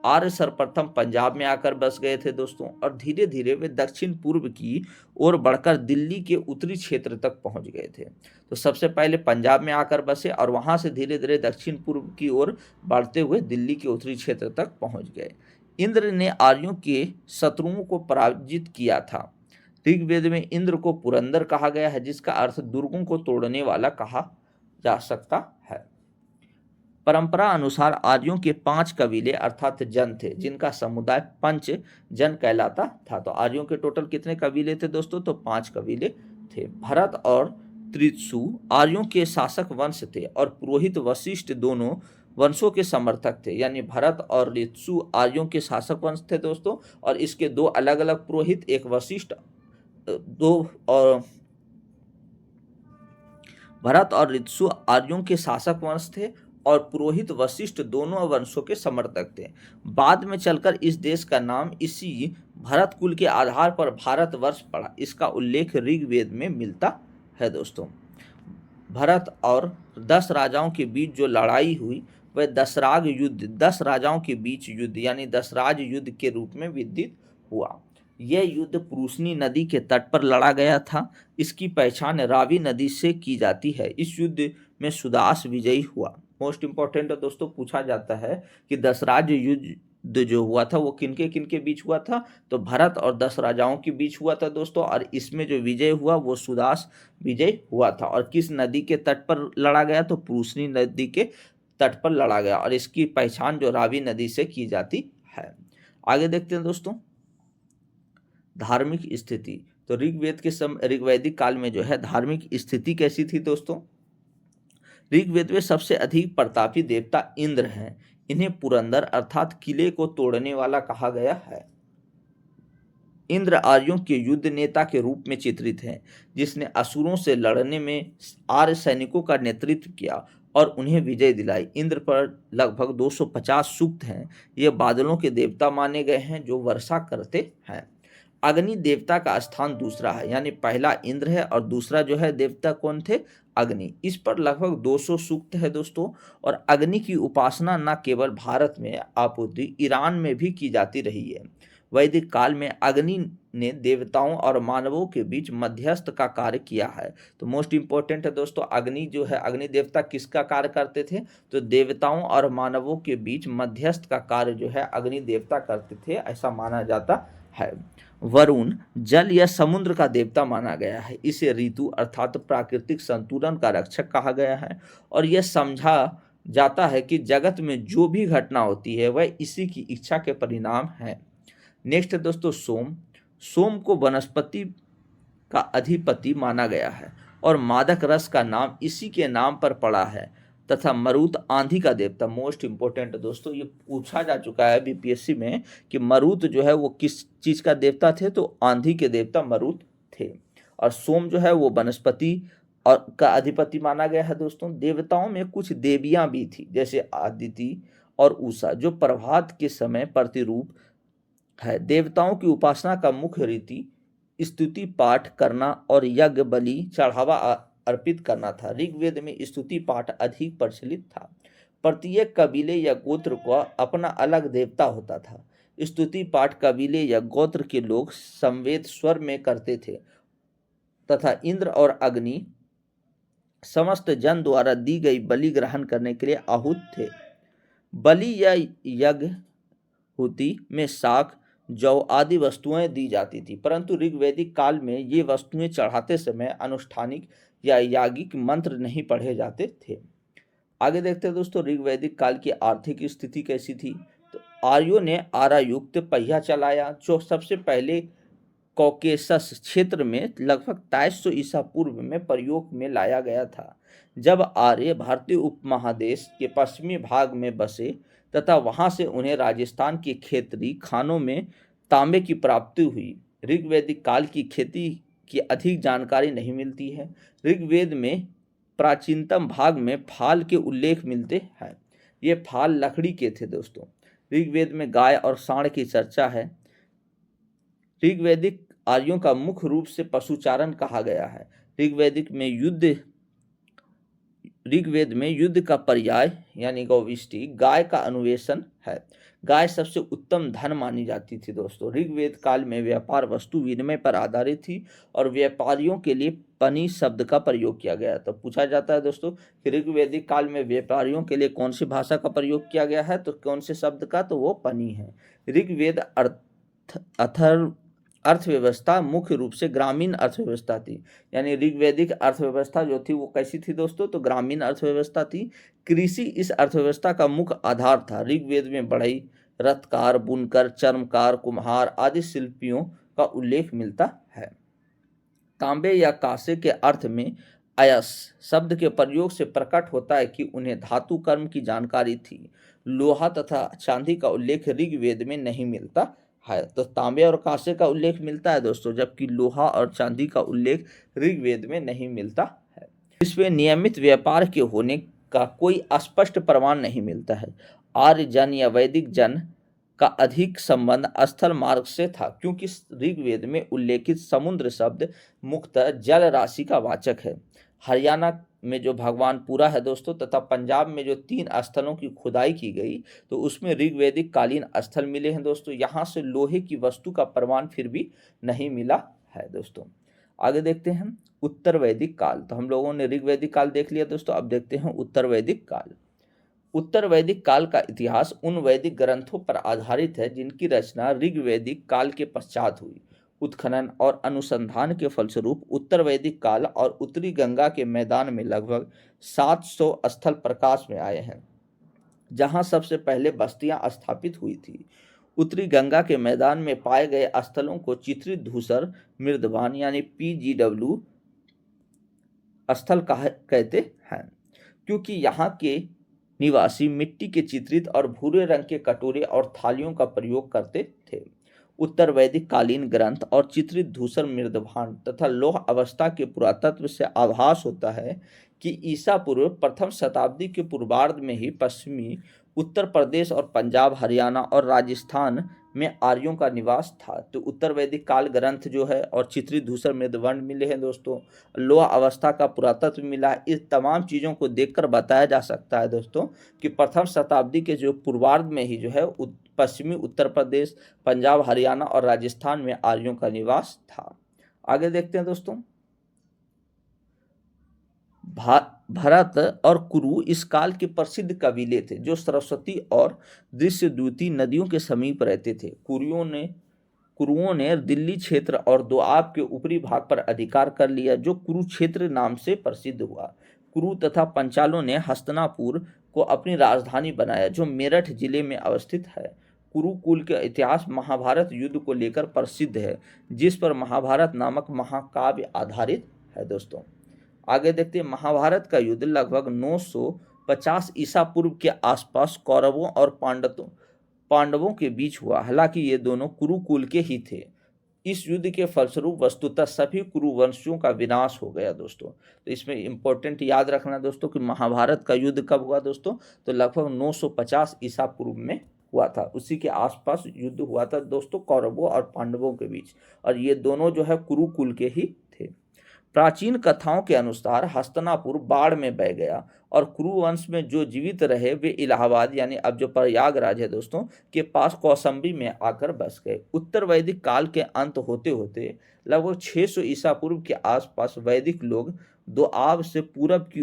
आर्य सर्वप्रथम पंजाब में आकर बस गए थे दोस्तों, और धीरे धीरे वे दक्षिण पूर्व की ओर बढ़कर दिल्ली के उत्तरी क्षेत्र तक पहुंच गए थे। तो सबसे पहले पंजाब में आकर बसे और वहां से धीरे धीरे दक्षिण पूर्व की ओर बढ़ते हुए दिल्ली के उत्तरी क्षेत्र तक पहुंच गए। इंद्र ने आर्यों के शत्रुओं को पराजित किया था। ऋग्वेद में इंद्र को पुरंदर कहा गया है, जिसका अर्थ दुर्गों को तोड़ने वाला कहा जा सकता है। परंपरा अनुसार आर्यों के 5 कबीले अर्थात जन थे, जिनका समुदाय पंच जन कहलाता था। तो आर्यों के टोटल कितने कबीले थे दोस्तों? तो 5 कबीले थे। भरत और त्रिशु आर्यों के शासक वंश थे और पुरोहित वशिष्ठ दोनों वंशों के समर्थक थे। यानी भरत और ऋतसु आर्यों के शासक वंश थे दोस्तों, और इसके दो अलग अलग पुरोहित, एक वशिष्ठ, दो और भरत और ऋतसु आर्यों के शासक वंश थे और पुरोहित वशिष्ठ दोनों वंशों के समर्थक थे। बाद में चलकर इस देश का नाम इसी भरत कुल के आधार पर भारतवर्ष पड़ा। इसका उल्लेख ऋग्वेद में मिलता है दोस्तों। भरत और 10 राजाओं के बीच जो लड़ाई हुई वह दशराग युद्ध, 10 राजाओं के बीच युद्ध यानी दशराज युद्ध के रूप में विदित हुआ। यह युद्ध पुरुषनी नदी के तट पर लड़ा गया था। इसकी पहचान रावी नदी से की जाती है। इस युद्ध में सुदास विजयी हुआ। मोस्ट इंपॉर्टेंट दोस्तों, पूछा जाता है कि दशराज युद्ध जो हुआ था वो किनके किनके बीच हुआ था? तो भरत और 10 राजाओं के बीच हुआ था दोस्तों, और इसमें जो विजय हुआ वो सुदास विजय हुआ था। और किस नदी के तट पर लड़ा गया? तो पुरुषनी नदी के तट पर लड़ा गया, और इसकी पहचान जो रावी नदी से की जाती है। आगे देखते हैं दोस्तों, धार्मिक स्थिति। तो ऋग्वैदिक काल में जो है धार्मिक स्थिति कैसी थी दोस्तों? ऋग्वेद में सबसे अधिक प्रतापी देवता इंद्र हैं। इन्हें पुरंदर अर्थात किले को तोड़ने वाला कहा गया है। इंद्र आर्यों के युद्ध नेता के रूप में चित्रित हैं, जिसने असुरों से लड़ने में आर्य सैनिकों का नेतृत्व किया और उन्हें विजय दिलाई। इंद्र पर लगभग 250 सूक्त हैं। ये बादलों के देवता माने गए हैं जो वर्षा करते हैं। अग्नि देवता का स्थान दूसरा है, यानी पहला इंद्र है और दूसरा जो है देवता कौन थे? अग्नि। इस पर लगभग 200 सूक्त है दोस्तों। और अग्नि की उपासना न केवल भारत में आपूर्ति ईरान में भी की जाती रही है। वैदिक काल में अग्नि ने देवताओं और मानवों के बीच मध्यस्थ का कार्य किया है। तो मोस्ट इंपॉर्टेंट है दोस्तों, अग्नि जो है, अग्नि देवता किसका कार्य करते थे? तो देवताओं और मानवों के बीच मध्यस्थ का कार्य जो है अग्नि देवता करते थे, ऐसा माना जाता है। वरुण जल या समुद्र का देवता माना गया है। इसे ऋतु अर्थात प्राकृतिक संतुलन का रक्षक कहा गया है, और यह समझा जाता है कि जगत में जो भी घटना होती है वह इसी की इच्छा के परिणाम है। नेक्स्ट है दोस्तों सोम। सोम को वनस्पति का अधिपति माना गया है और मादक रस का नाम इसी के नाम पर पड़ा है, तथा मरुत आंधी का देवता। मोस्ट इंपोर्टेंट दोस्तों, ये पूछा जा चुका है बीपीएससी में कि मरुत जो है वो किस चीज का देवता थे? तो आंधी के देवता मरुत थे। और सोम जो है वो वनस्पति और का अधिपति माना गया है दोस्तों। देवताओं में कुछ देवियां भी थी, जैसे आदिति और उषा, जो प्रभात के समय प्रतिरूप है। देवताओं की उपासना का मुख्य रीति स्तुति पाठ करना और यज्ञ बलि चढ़ावा अर्पित करना था। ऋग्वेद में स्तुति पाठ अधिक प्रचलित था। प्रत्येक कबीले या गोत्र का अपना अलग देवता होता था। स्तुति पाठ कबीले या गोत्र के लोग संवेद स्वर में करते थे, तथा इंद्र और अग्नि समस्त जन द्वारा दी गई बलि ग्रहण करने के लिए आहूत थे। बलि या यज्ञ हुति में शाक, जौ आदि वस्तुएं दी जाती थी, परंतु ऋग्वैदिक काल में ये वस्तुएं चढ़ाते समय अनुष्ठानिक या यागिक मंत्र नहीं पढ़े जाते थे। आगे देखते हैं दोस्तों, ऋग्वैदिक काल की आर्थिक स्थिति कैसी थी? तो आर्यों ने आरायुक्त पहिया चलाया, जो सबसे पहले कॉकेसस क्षेत्र में लगभग 2300 ईसा पूर्व में प्रयोग में लाया गया था, जब आर्य भारतीय उपमहादेश के पश्चिमी भाग में बसे तथा वहां से उन्हें राजस्थान के क्षेत्रीय खानों में तांबे की प्राप्ति हुई। ऋग्वैदिक काल की खेती की अधिक जानकारी नहीं मिलती है। ऋग्वेद में प्राचीनतम भाग में फाल के उल्लेख मिलते हैं। ये फाल लकड़ी के थे दोस्तों। ऋग्वेद में गाय और सांड की चर्चा है। ऋग्वैदिक आर्यों का मुख्य रूप से पशुचारण कहा गया है। ऋग्वेद में युद्ध का पर्याय यानी गौविष्टि गाय का अन्वेषण है। गाय सबसे उत्तम धन मानी जाती थी दोस्तों। ऋग्वेद काल में व्यापार वस्तु विनिमय पर आधारित थी और व्यापारियों के लिए पनी शब्द का प्रयोग किया गया। तो पूछा जाता है दोस्तों कि ऋग्वैदिक काल में व्यापारियों के लिए कौन सी भाषा का प्रयोग किया गया है? तो कौन से शब्द का? तो वो पनी है। ऋग्वेद अर्थव्यवस्था मुख्य रूप से ग्रामीण अर्थव्यवस्था थी। यानी ऋग्वैदिक अर्थव्यवस्था जो थी वो कैसी थी दोस्तों, तो ग्रामीण अर्थव्यवस्था थी। कृषि इस अर्थव्यवस्था का मुख्य आधार था। ऋग्वेद में बढ़ई, रथकार, बुनकर, चर्मकार, कुम्हार आदि शिल्पियों का उल्लेख मिलता है। तांबे या कांसे के अर्थ में अयस शब्द के प्रयोग से प्रकट होता है कि उन्हें धातु कर्म की जानकारी थी। लोहा तथा चांदी का उल्लेख ऋग्वेद में नहीं मिलता है। तो तांबे और कांसे का उल्लेख मिलता है दोस्तों, जबकि लोहा और चांदी का उल्लेख ऋग्वेद में नहीं मिलता है। इसमें नियमित व्यापार के होने का कोई स्पष्ट प्रमाण नहीं मिलता है। आर्य जन या वैदिक जन का अधिक संबंध स्थल मार्ग से था, क्योंकि ऋग्वेद में उल्लेखित समुद्र शब्द मुख्यतः जल राशि का वाचक है। हरियाणा में जो भगवानपुरा है दोस्तों तथा पंजाब में जो 3 स्थलों की खुदाई की गई तो उसमें ऋग्वैदिक कालीन स्थल मिले हैं दोस्तों। यहाँ से लोहे की वस्तु का प्रमाण फिर भी नहीं मिला है दोस्तों। आगे देखते हैं उत्तर वैदिक काल। तो हम लोगों ने ऋग्वैदिक काल देख लिया दोस्तों, अब देखते हैं उत्तर वैदिक काल। उत्तर वैदिक काल का इतिहास उन वैदिक ग्रंथों पर आधारित है जिनकी रचना ऋग्वैदिक काल के पश्चात हुई। उत्खनन और अनुसंधान के फलस्वरूप उत्तर वैदिक काल और उत्तरी गंगा के मैदान में लगभग 700 स्थल प्रकाश में आए हैं, जहां सबसे पहले बस्तियां स्थापित हुई थी। उत्तरी गंगा के मैदान में पाए गए स्थलों को चित्रित धूसर मृदवान यानी PGW स्थल कहते हैं, क्योंकि यहाँ के निवासी मिट्टी के चित्रित और भूरे रंग के कटोरे और थालियों का प्रयोग करते थे। उत्तर वैदिक कालीन ग्रंथ और चित्रित धूसर मृदभांड तथा लौह अवस्था के पुरातत्व से आभास होता है कि ईसा पूर्व प्रथम शताब्दी के पूर्वार्ध में ही पश्चिमी उत्तर प्रदेश और पंजाब, हरियाणा और राजस्थान में आर्यों का निवास था। तो उत्तर वैदिक काल ग्रंथ जो है और चित्रित धूसर मृदभांड मिले हैं दोस्तों, लोह अवस्था का पुरातत्व मिला है। इस तमाम चीज़ों को देखकर बताया जा सकता है दोस्तों कि प्रथम शताब्दी के जो पूर्वार्ध में ही जो है पश्चिमी उत्तर प्रदेश, पंजाब, हरियाणा और राजस्थान में आर्यों का निवास था। आगे देखते हैं दोस्तों, भरत और कुरु इस काल के प्रसिद्ध कबीले थे जो सरस्वती और दृश्यद्युति नदियों के समीप रहते थे। कुरुओं ने दिल्ली क्षेत्र और दोआब के ऊपरी भाग पर अधिकार कर लिया, जो कुरुक्षेत्र नाम से प्रसिद्ध हुआ। कुरु तथा पंचालों ने हस्तिनापुर को अपनी राजधानी बनाया, जो मेरठ जिले में अवस्थित है। कुरुकुल का इतिहास महाभारत युद्ध को लेकर प्रसिद्ध है, जिस पर महाभारत नामक महाकाव्य आधारित है दोस्तों। आगे देखते हैं, महाभारत का युद्ध लगभग 950 ईसा पूर्व के आसपास कौरवों और पांडवों के बीच हुआ। हालांकि ये दोनों कुरुकुल के ही थे। इस युद्ध के फलस्वरूप वस्तुतः सभी कुरुवंशियों का विनाश हो गया दोस्तों। तो इसमें इंपॉर्टेंट याद रखना दोस्तों कि महाभारत का युद्ध कब हुआ दोस्तों, तो लगभग 950 ईसा पूर्व में हुआ था। उसी के आसपास युद्ध हुआ था दोस्तों कौरवों और पांडवों के बीच, और ये दोनों जो है कुरुकुल के ही थे। प्राचीन कथाओं के अनुसार हस्तिनापुर बाढ़ में बह गया और कुरुवंश में जो जीवित रहे वे इलाहाबाद यानी अब जो प्रयागराज है दोस्तों के पास कौसंबी में आकर बस गए। उत्तर वैदिक काल के अंत होते होते लगभग 600 ईसा पूर्व के आसपास वैदिक लोग दोआब से पूरब की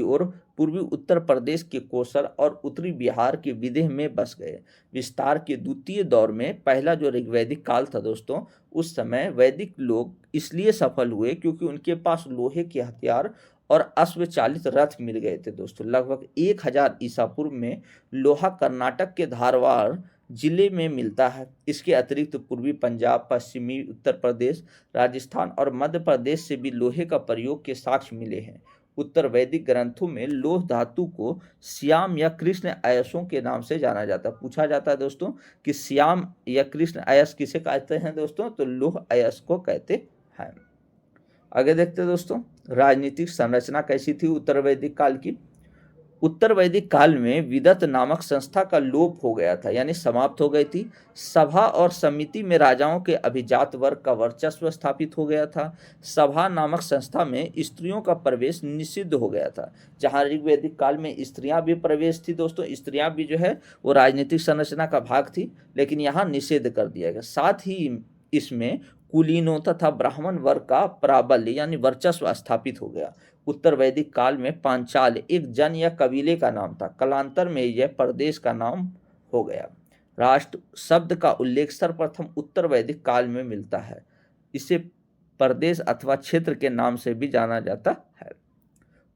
ओर पूर्वी उत्तर प्रदेश के कोसर और उत्तरी बिहार के विदेह में बस गए। विस्तार के द्वितीय दौर में पहला जो ऋग्वैदिक काल था दोस्तों, उस समय वैदिक लोग इसलिए सफल हुए क्योंकि उनके पास लोहे के हथियार और अश्वचालित रथ मिल गए थे दोस्तों। लगभग 1000 ईसा पूर्व में लोहा कर्नाटक के धारवाड़ जिले में मिलता है। इसके अतिरिक्त पूर्वी पंजाब, पश्चिमी उत्तर प्रदेश, राजस्थान और मध्य प्रदेश से भी लोहे का प्रयोग के साक्ष्य मिले हैं। उत्तर वैदिक ग्रंथों में लोह धातु को श्याम या कृष्ण अयसों के नाम से जाना जाता है। पूछा जाता है दोस्तों कि श्याम या कृष्ण अयस किसे कहते हैं दोस्तों, तो लोह अयस को कहते हैं। आगे देखते हैं दोस्तों, राजनीतिक संरचना कैसी थी उत्तर वैदिक काल की। उत्तर वैदिक काल में विदत नामक संस्था का लोप हो गया था, यानी समाप्त हो गई थी। सभा और समिति में राजाओं के अभिजात वर्ग का वर्चस्व स्थापित हो गया था। सभा नामक संस्था में स्त्रियों का प्रवेश निषिद्ध हो गया था। जहां ऋग्वैदिक काल में स्त्रियां भी प्रवेश थी दोस्तों, स्त्रियां भी जो है वो राजनीतिक संरचना का भाग थी, लेकिन यहाँ निषेध कर दिया गया। साथ ही इसमें कुलीनों तथा ब्राह्मण वर्ग का प्राबल्य यानी वर्चस्व स्थापित हो गया। उत्तर वैदिक काल में पांचाल एक जन या कबीले का नाम था, कालांतर में यह प्रदेश का नाम हो गया। राष्ट्र शब्द का उल्लेख सर्वप्रथम उत्तर वैदिक काल में मिलता है। इसे प्रदेश अथवा क्षेत्र के नाम से भी जाना जाता है।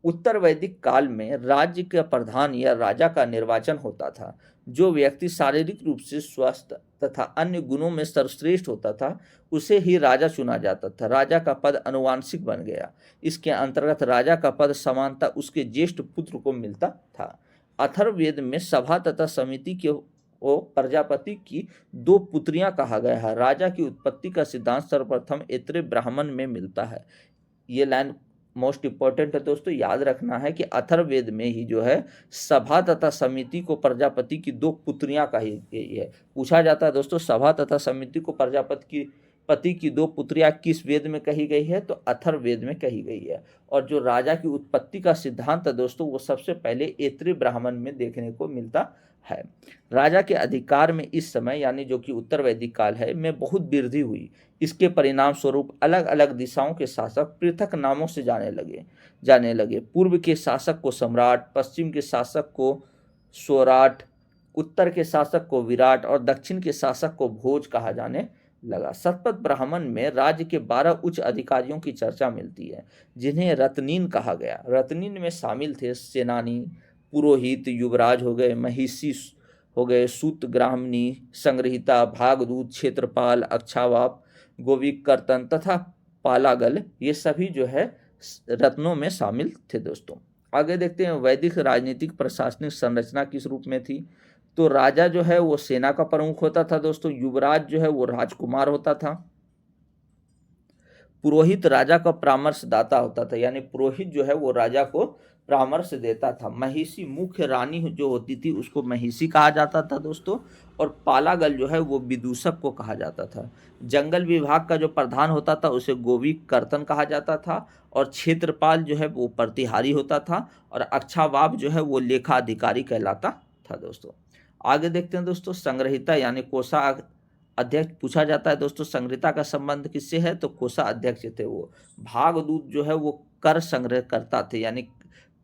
उत्तर वैदिक काल में राज्य का प्रधान या राजा का निर्वाचन होता था। जो व्यक्ति शारीरिक रूप से स्वस्थ तथा अन्य गुणों में सर्वश्रेष्ठ होता था उसे ही राजा चुना जाता था। राजा का पद अनुवांशिक बन गया। इसके अंतर्गत राजा का पद समानता उसके ज्येष्ठ पुत्र को मिलता था। अथर्ववेद में सभा तथा समिति के ओ प्रजापति की दो पुत्रियां कहा गया है। राजा की उत्पत्ति का सिद्धांत सर्वप्रथम ऐत्रेय ब्राह्मण में मिलता है। ये लाइन मोस्ट इंपॉर्टेंट है दोस्तों, याद रखना है कि अथर्ववेद में ही जो है सभा तथा समिति को प्रजापति की दो पुत्रियां कही गई है। पूछा जाता है दोस्तों, सभा तथा समिति को पति की दो पुत्रियां किस वेद में कही गई है? तो अथर्ववेद में कही गई है। और जो राजा की उत्पत्ति का सिद्धांत है दोस्तों, वो सबसे पहले ऐत्रेय ब्राह्मण में देखने को मिलता है। राजा के अधिकार में इस समय यानी जो कि उत्तर वैदिक काल है में बहुत वृद्धि हुई। इसके परिणाम स्वरूप अलग अलग दिशाओं के शासक पृथक नामों से जाने लगे। पूर्व के शासक को सम्राट, पश्चिम के शासक को स्वराट, उत्तर के शासक को विराट और दक्षिण के शासक को भोज कहा जाने लगा। शतपथ ब्राह्मण में राज्य के 12 उच्च अधिकारियों की चर्चा मिलती है, जिन्हें रत्नीन कहा गया। रत्नीन में शामिल थे सेनानी, पुरोहित, युवराज हो गए, महिषी हो गए, सूत ग्रामणी, संग्रहिता, भागदूत, क्षेत्रपाल, अक्षावाप, गोविक कर्तन तथा पालागल। ये सभी जो है रत्नों में शामिल थे दोस्तों। आगे देखते हैं वैदिक राजनीतिक प्रशासनिक संरचना किस रूप में थी। तो राजा जो है वो सेना का प्रमुख होता था दोस्तों। युवराज जो है वो राजकुमार होता था। पुरोहित राजा का परामर्शदाता होता था, यानी पुरोहित जो है वो राजा को परामर्श देता था। महिषी मुख्य रानी जो होती थी उसको महिषी कहा जाता था दोस्तों। और पालागल जो है वो विदूषक को कहा जाता था। जंगल विभाग का जो प्रधान होता था उसे गोविक कर्तन कहा जाता था। और क्षेत्रपाल जो है वो प्रतिहारी होता था। और अक्षावाप जो है वो लेखा अधिकारी कहलाता था दोस्तों। आगे देखते हैं दोस्तों संग्रहिता यानी कोषा अध्यक्ष पूछा जाता है दोस्तों। संग्रहिता का संबंध किससे है? तो कोषा अध्यक्ष थे वो। भागदूत जो है वो कर संग्रह करता थे, यानी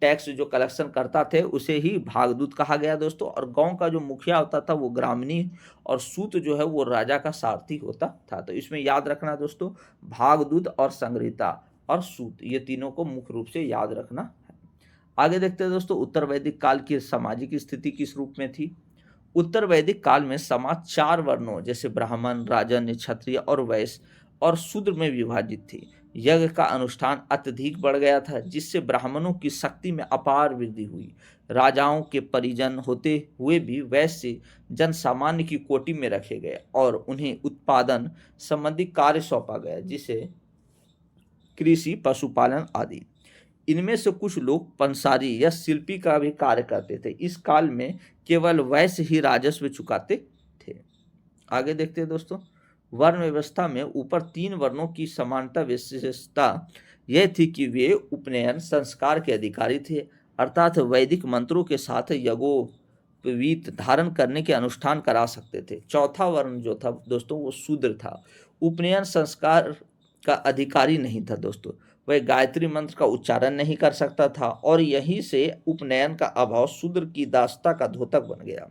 टैक्स जो कलेक्शन करता थे उसे ही भागदूत कहा गया दोस्तों। और गांव का जो मुखिया होता था वो ग्रामीणी। और सूत जो है वो राजा का सारथी होता था। तो इसमें याद रखना दोस्तों, भागदूत और संग्रहिता और सूत, ये तीनों को मुख्य रूप से याद रखना है। आगे देखते हैं दोस्तों उत्तर वैदिक काल की सामाजिक स्थिति किस रूप में थी। उत्तर वैदिक काल में समाज 4 वर्णों जैसे ब्राह्मण, राजन, क्षत्रिय और वैश्य और शूद्र में विभाजित थी। यज्ञ का अनुष्ठान अत्यधिक बढ़ गया था, जिससे ब्राह्मणों की शक्ति में अपार वृद्धि हुई। राजाओं के परिजन होते हुए भी वैश्य जन सामान्य की कोटि में रखे गए और उन्हें उत्पादन संबंधी कार्य सौंपा गया, जिसे कृषि, पशुपालन आदि। इनमें से कुछ लोग पंसारी या शिल्पी का भी कार्य करते थे। इस काल में केवल वैश्य ही राजस्व चुकाते थे। आगे देखते हैं दोस्तों, वर्ण व्यवस्था में ऊपर 3 वर्णों की समानता विशेषता यह थी कि वे उपनयन संस्कार के अधिकारी थे, अर्थात वैदिक मंत्रों के साथ यज्ञोपवीत धारण करने के अनुष्ठान करा सकते थे। चौथा वर्ण जो था दोस्तों वो शूद्र था। उपनयन संस्कार का अधिकारी नहीं था दोस्तों। वह गायत्री मंत्र का उच्चारण नहीं कर सकता था और यहीं से उपनयन का अभाव शूद्र की दासता का द्योतक बन गया।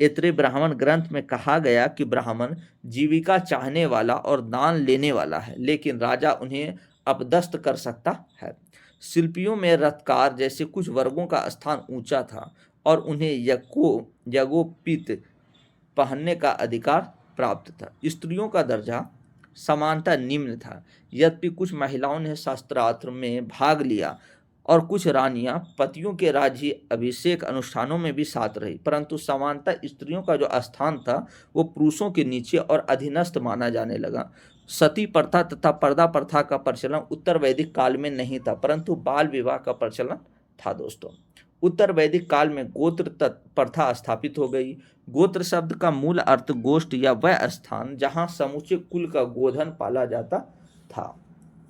ऐत्रेय ब्राह्मण ग्रंथ में कहा गया कि ब्राह्मण जीविका चाहने वाला और दान लेने वाला है, लेकिन राजा उन्हें अपदस्थ कर सकता है। शिल्पियों में रथकार जैसे कुछ वर्गों का स्थान ऊंचा था और उन्हें यज्ञोपवीत पहनने का अधिकार प्राप्त था। स्त्रियों का दर्जा समानता निम्न था। यद्यपि कुछ महिलाओं ने शास्त्रार्थ में भाग लिया और कुछ रानियां पतियों के राज्य अभिषेक अनुष्ठानों में भी साथ रही, परंतु समानता स्त्रियों का जो स्थान था वो पुरुषों के नीचे और अधीनस्थ माना जाने लगा। सती प्रथा तथा पर्दा प्रथा का प्रचलन उत्तर वैदिक काल में नहीं था, परंतु बाल विवाह का प्रचलन था दोस्तों। उत्तर वैदिक काल में गोत्र प्रथा स्थापित हो गई। गोत्र शब्द का मूल अर्थ गोष्ठ या वह स्थान जहां समूचे कुल का गोधन पाला जाता था।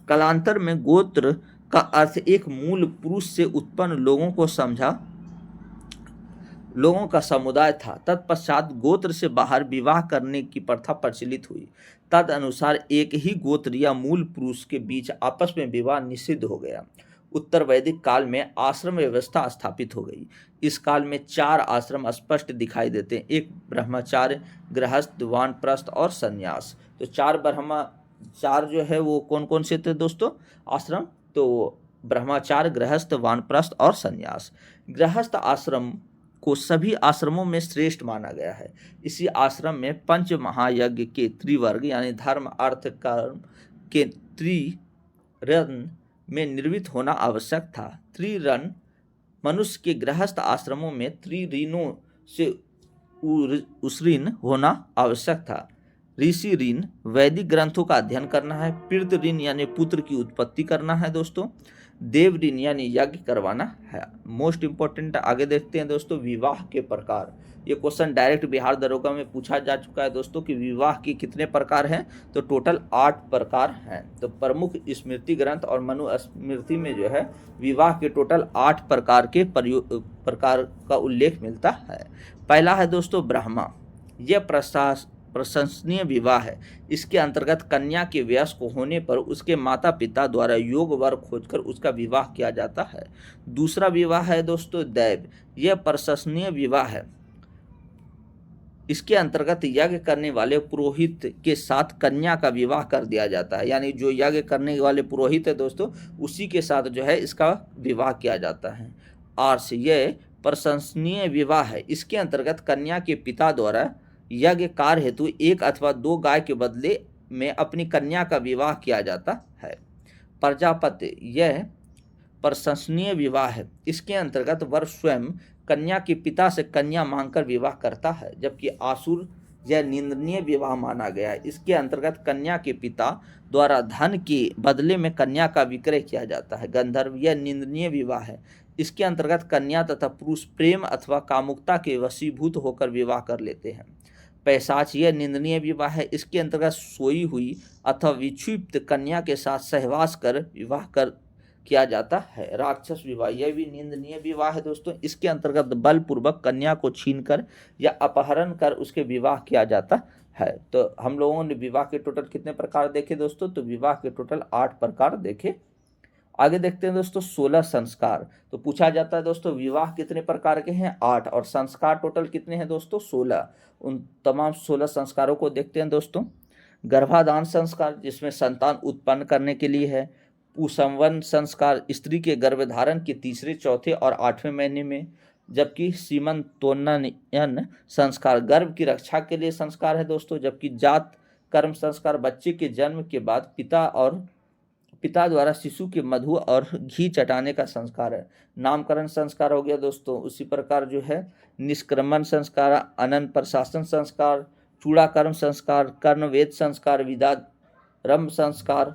कालांतर में गोत्र का अर्थ एक मूल पुरुष से उत्पन्न लोगों का समुदाय था। तत्पश्चात गोत्र से बाहर विवाह करने की प्रथा प्रचलित हुई। तद अनुसार एक ही गोत्र या मूल पुरुष के बीच आपस में विवाह निषिद्ध हो गया। उत्तर वैदिक काल में आश्रम व्यवस्था स्थापित हो गई। इस काल में 4 आश्रम स्पष्ट दिखाई देते हैं, एक ब्रह्मचार्य, गृहस्थ, वानप्रस्थ और संन्यास। तो 4 जो है वो कौन कौन से थे दोस्तों आश्रम? तो ब्रह्मचार्य, गृहस्थ, वानप्रस्थ और संन्यास। गृहस्थ आश्रम को सभी आश्रमों में श्रेष्ठ माना गया है। इसी आश्रम में पंच महायज्ञ के त्रिवर्ग यानी धर्म, अर्थ, कर्म के त्रिरत्न में निर्मित होना आवश्यक था। त्रिरत्न मनुष्य के गृहस्थ आश्रमों में त्रिऋणों से उत्तीर्ण होना आवश्यक था। ऋषि ऋण वैदिक ग्रंथों का अध्ययन करना है, पितृ ऋण यानी पुत्र की उत्पत्ति करना है दोस्तों, देव ऋण यानी यज्ञ करवाना है। मोस्ट इंपॉर्टेंट आगे देखते हैं दोस्तों विवाह के प्रकार। ये क्वेश्चन डायरेक्ट बिहार दरोगा में पूछा जा चुका है दोस्तों कि विवाह के कितने प्रकार हैं, तो टोटल 8 प्रकार हैं। तो प्रमुख स्मृति ग्रंथ और मनुस्मृति में जो है विवाह के टोटल 8 प्रकार के प्रकार का उल्लेख मिलता है। पहला है दोस्तों ब्राह्मा। यह प्रशंसनीय विवाह है। इसके अंतर्गत कन्या के वयस्क होने पर उसके माता पिता द्वारा योग्य वर खोजकर उसका विवाह किया जाता है। दूसरा विवाह है दोस्तों दैव। यह प्रशंसनीय विवाह है। इसके अंतर्गत यज्ञ करने वाले पुरोहित के साथ कन्या का विवाह कर दिया जाता है, यानी जो यज्ञ करने वाले पुरोहित है दोस्तों उसी के साथ जो है इसका विवाह किया जाता है। आर्ष यह प्रशंसनीय विवाह है। इसके अंतर्गत कन्या के पिता द्वारा यज्ञ कार्य हेतु 1 अथवा 2 गाय के बदले में अपनी कन्या का विवाह किया जाता है। प्रजापति यह प्रशंसनीय विवाह है। इसके अंतर्गत वर स्वयं कन्या के पिता से कन्या मांगकर विवाह करता है, जबकि आसुर यह निंदनीय विवाह माना गया है। इसके अंतर्गत कन्या के पिता द्वारा धन के बदले में कन्या का विक्रय किया जाता है। गंधर्व यह निंदनीय विवाह है। इसके अंतर्गत कन्या तथा पुरुष प्रेम अथवा कामुकता के वशीभूत होकर विवाह कर लेते हैं। पैशाच यह निंदनीय विवाह है। इसके अंतर्गत सोई हुई अथवा विक्षिप्त कन्या के साथ सहवास कर विवाह किया जाता है। राक्षस विवाह यह भी निंदनीय विवाह है दोस्तों। इसके अंतर्गत बलपूर्वक कन्या को छीनकर या अपहरण कर उसके विवाह किया जाता है। तो हम लोगों ने विवाह के टोटल कितने प्रकार देखे दोस्तों? तो विवाह के टोटल 8 प्रकार देखे। आगे देखते हैं दोस्तों 16 संस्कार। तो पूछा जाता है दोस्तों विवाह कितने प्रकार के हैं? 8। और संस्कार टोटल कितने हैं दोस्तों? 16। उन तमाम 16 संस्कारों को देखते हैं दोस्तों। गर्भाधान संस्कार जिसमें संतान उत्पन्न करने के लिए है। पुंसवन संस्कार स्त्री के गर्भधारण के तीसरे, चौथे और 8वें महीने में। जबकि सीमंतोन्नयन संस्कार गर्भ की रक्षा के लिए संस्कार है दोस्तों। जबकि जात कर्म संस्कार बच्चे के जन्म के बाद पिता द्वारा शिशु के मधु और घी चटाने का संस्कार है। नामकरण संस्कार हो गया दोस्तों। उसी प्रकार जो है निष्क्रमण संस्कार, अनंत प्रशासन संस्कार, चूड़ाकर्म संस्कार, कर्णवेद संस्कार, विदारंभ संस्कार,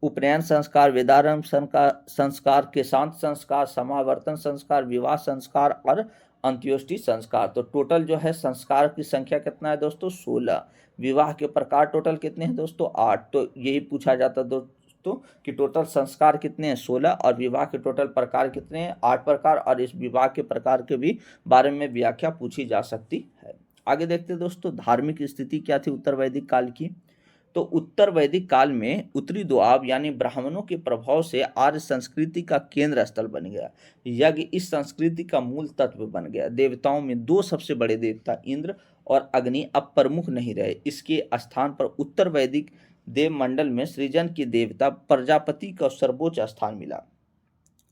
उपनयन संस्कार, वेदारंभ संस्कार, केशांत संस्कार, समावर्तन संस्कार, विवाह संस्कार और अंत्योष्टि संस्कार। तो टोटल जो है संस्कार की संख्या कितना है दोस्तों? 16। विवाह के प्रकार टोटल कितने हैं दोस्तों? 8। तो यही पूछा जाता है दोस्तों कि टोटल संस्कार कितने हैं? 16। और विवाह के टोटल प्रकार कितने हैं? 8 प्रकार। और इस विवाह के प्रकार के भी बारे में व्याख्या पूछी जा सकती है। आगे देखते हैं दोस्तों धार्मिक स्थिति क्या थी उत्तर वैदिक काल की। तो उत्तर वैदिक काल में उत्तरी दोआब यानी ब्राह्मणों के प्रभाव से आर्य संस्कृति का केंद्र स्थल बन गया। यज्ञ इस संस्कृति का मूल तत्व बन गया। देवताओं में 2 सबसे बड़े देवता इंद्र और अग्नि अब प्रमुख नहीं रहे। इसके स्थान पर उत्तर वैदिक देव मंडल में सृजन के देवता प्रजापति का सर्वोच्च स्थान मिला।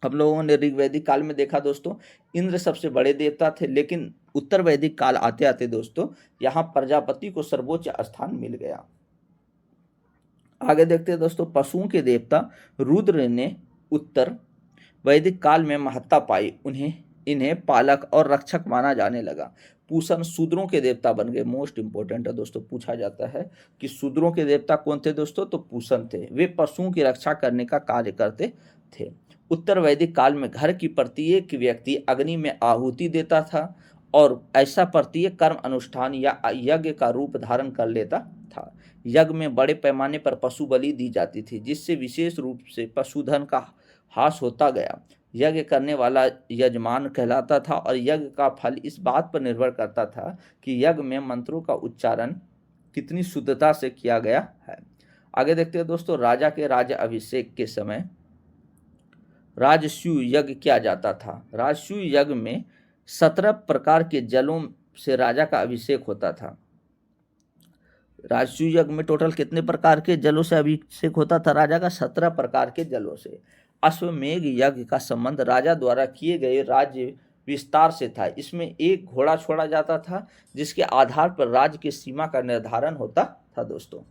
हम लोगों ने ऋग्वैदिक काल में देखा दोस्तों इंद्र सबसे बड़े देवता थे, लेकिन उत्तर वैदिक काल आते आते दोस्तों यहाँ प्रजापति को सर्वोच्च स्थान मिल गया। आगे देखते हैं दोस्तों पशुओं के देवता रुद्र ने उत्तर वैदिक काल में महत्ता पाई। इन्हें पालक और रक्षक माना जाने लगा। पूषण शूद्रों के देवता बन गए। मोस्ट इंपोर्टेंट है दोस्तों, पूछा जाता है कि शूद्रों के देवता कौन थे दोस्तों? तो पूषण थे। वे पशुओं की रक्षा करने का कार्य करते थे। उत्तर वैदिक काल में घर की प्रत्येक व्यक्ति अग्नि में आहुति देता था और ऐसा प्रत्येक कर्म अनुष्ठान या यज्ञ का रूप धारण कर लेता था। यज्ञ में बड़े पैमाने पर पशु बलि दी जाती थी, जिससे विशेष रूप से पशुधन का ह्रास होता गया। यज्ञ करने वाला यजमान कहलाता था और यज्ञ का फल इस बात पर निर्भर करता था कि यज्ञ में मंत्रों का उच्चारण कितनी शुद्धता से किया गया है। आगे देखते हैं दोस्तों राजा के राज्य अभिषेक के समय राजसूय यज्ञ किया जाता था। राजसूय यज्ञ में 17 प्रकार के जलों से राजा का अभिषेक होता था। राजसूय यज्ञ में टोटल कितने प्रकार के जलों से अभिषेक होता था राजा का? 17 प्रकार के जलों से। अश्वमेघ यज्ञ का संबंध राजा द्वारा किए गए राज्य विस्तार से था। इसमें एक घोड़ा छोड़ा जाता था जिसके आधार पर राज्य की सीमा का निर्धारण होता था दोस्तों।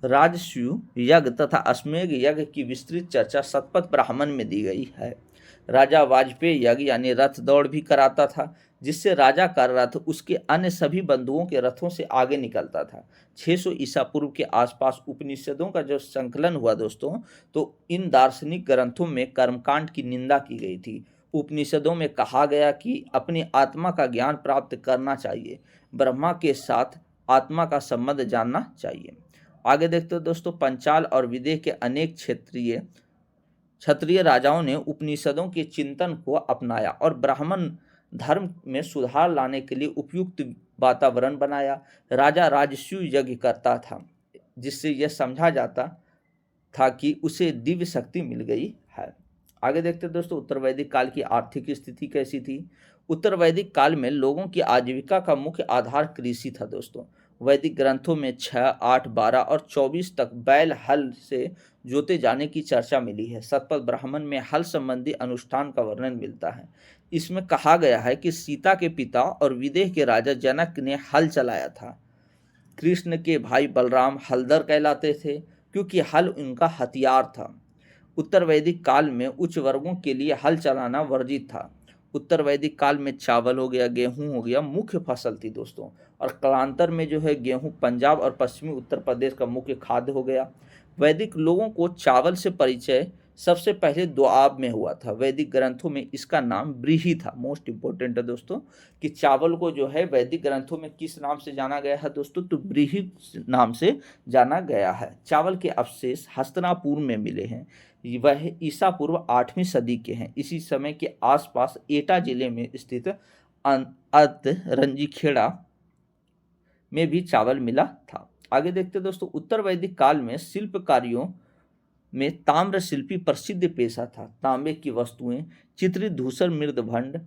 राजसूय यज्ञ तथा अश्वमेध यज्ञ की विस्तृत चर्चा शतपथ ब्राह्मण में दी गई है। राजा वाजपेयी यज्ञ यानी रथ दौड़ भी कराता था, जिससे राजा का रथ उसके अन्य सभी बंधुओं के रथों से आगे निकलता था। 600 ईसा पूर्व के आसपास उपनिषदों का जो संकलन हुआ दोस्तों, तो इन दार्शनिक ग्रंथों में कर्मकांड की निंदा की गई थी। उपनिषदों में कहा गया कि अपनी आत्मा का ज्ञान प्राप्त करना चाहिए, ब्रह्मा के साथ आत्मा का संबंध जानना चाहिए। आगे देखते हो दोस्तों, पंचाल और विदेह के अनेक क्षत्रिय राजाओं ने उपनिषदों के चिंतन को अपनाया और ब्राह्मण धर्म में सुधार लाने के लिए उपयुक्त वातावरण बनाया। राजा राजसूय यज्ञ करता था, जिससे यह समझा जाता था कि उसे दिव्य शक्ति मिल गई है। आगे देखते हैं दोस्तों, उत्तर वैदिक काल की आर्थिक स्थिति कैसी थी। उत्तर वैदिक काल में लोगों की आजीविका का मुख्य आधार कृषि था दोस्तों। वैदिक ग्रंथों में 6, 8, 12 और 24 तक बैल हल से जोते जाने की चर्चा मिली है। शतपथ ब्राह्मण में हल संबंधी अनुष्ठान का वर्णन मिलता है। इसमें कहा गया है कि सीता के पिता और विदेह के राजा जनक ने हल चलाया था। कृष्ण के भाई बलराम हलदर कहलाते थे, क्योंकि हल उनका हथियार था। उत्तर वैदिक काल में उच्च वर्गों के लिए हल चलाना वर्जित था। उत्तर वैदिक काल में चावल हो गया, गेहूं हो गया, मुख्य फसल थी दोस्तों। और कालांतर में जो है गेहूं पंजाब और पश्चिमी उत्तर प्रदेश का मुख्य खाद्य हो गया। वैदिक लोगों को चावल से परिचय सबसे पहले दोआब में हुआ था। वैदिक ग्रंथों में इसका नाम ब्रीही था। मोस्ट इंपॉर्टेंट है दोस्तों कि चावल को जो है वैदिक ग्रंथों में किस नाम से जाना गया है दोस्तों, तो ब्रीही नाम से जाना गया है। चावल के अवशेष हस्तिनापुर में मिले हैं। वह ईसा पूर्व 8वीं सदी के हैं। इसी समय के आसपास एटा जिले में स्थित रंजीखेड़ा में भी चावल मिला था। आगे देखते दोस्तों, उत्तर वैदिक काल में शिल्प कार्यों में ताम्र शिल्पी प्रसिद्ध पेशा था। तांबे की वस्तुएं चित्रित धूसर मृदभंड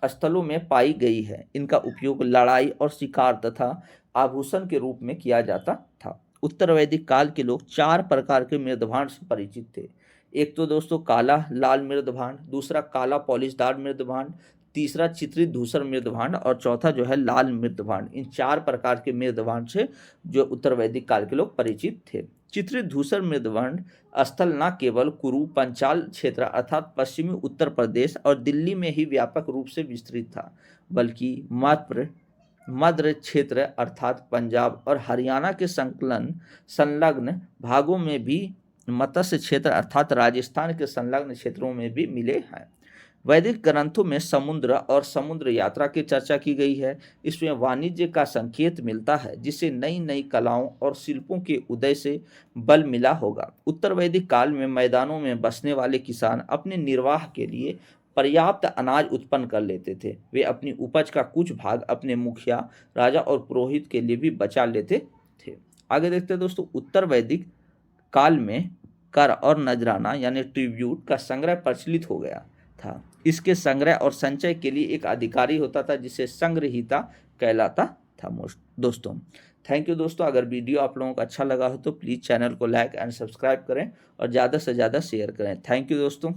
स्थलों में पाई गई है। इनका उपयोग लड़ाई और शिकार तथा आभूषण के रूप में किया जाता था। उत्तर वैदिक काल के लोग 4 प्रकार के मृदभांड से परिचित थे। एक तो दोस्तों काला लाल मृदभांड, दूसरा काला पॉलिशदार मृदभांड, तीसरा चित्रित धूसर मृदभांड और चौथा जो है लाल मृदभांड। इन 4 प्रकार के मृदभांड से जो उत्तर वैदिक काल के लोग परिचित थे। चित्रित धूसर मृदभांड स्थल न केवल कुरु पंचाल क्षेत्र अर्थात पश्चिमी उत्तर प्रदेश और दिल्ली में ही व्यापक रूप से विस्तृत था, बल्कि मध्य क्षेत्र अर्थात पंजाब और हरियाणा के संलग्न भागों में भी, मत्स्य क्षेत्र अर्थात राजस्थान के संलग्न क्षेत्रों में भी मिले हैं। वैदिक ग्रंथों में समुद्र और समुद्र यात्रा की चर्चा की गई है। इसमें वाणिज्य का संकेत मिलता है, जिससे नई नई कलाओं और शिल्पों के उदय से बल मिला होगा। उत्तर वैदिक काल में मैदानों में बसने वाले किसान अपने निर्वाह के लिए पर्याप्त अनाज उत्पन्न कर लेते थे। वे अपनी उपज का कुछ भाग अपने मुखिया, राजा और पुरोहित के लिए भी बचा लेते थे। आगे देखते हैं दोस्तों, उत्तर वैदिक काल में कर और नजराना यानी ट्रिब्यूट का संग्रह प्रचलित हो गया था। इसके संग्रह और संचय के लिए एक अधिकारी होता था, जिसे संग्रहीता कहलाता था। दोस्तों थैंक यू दोस्तों। अगर वीडियो आप लोगों को अच्छा लगा हो तो प्लीज़ चैनल को लाइक एंड सब्सक्राइब करें और ज़्यादा से ज़्यादा शेयर करें। थैंक यू दोस्तों।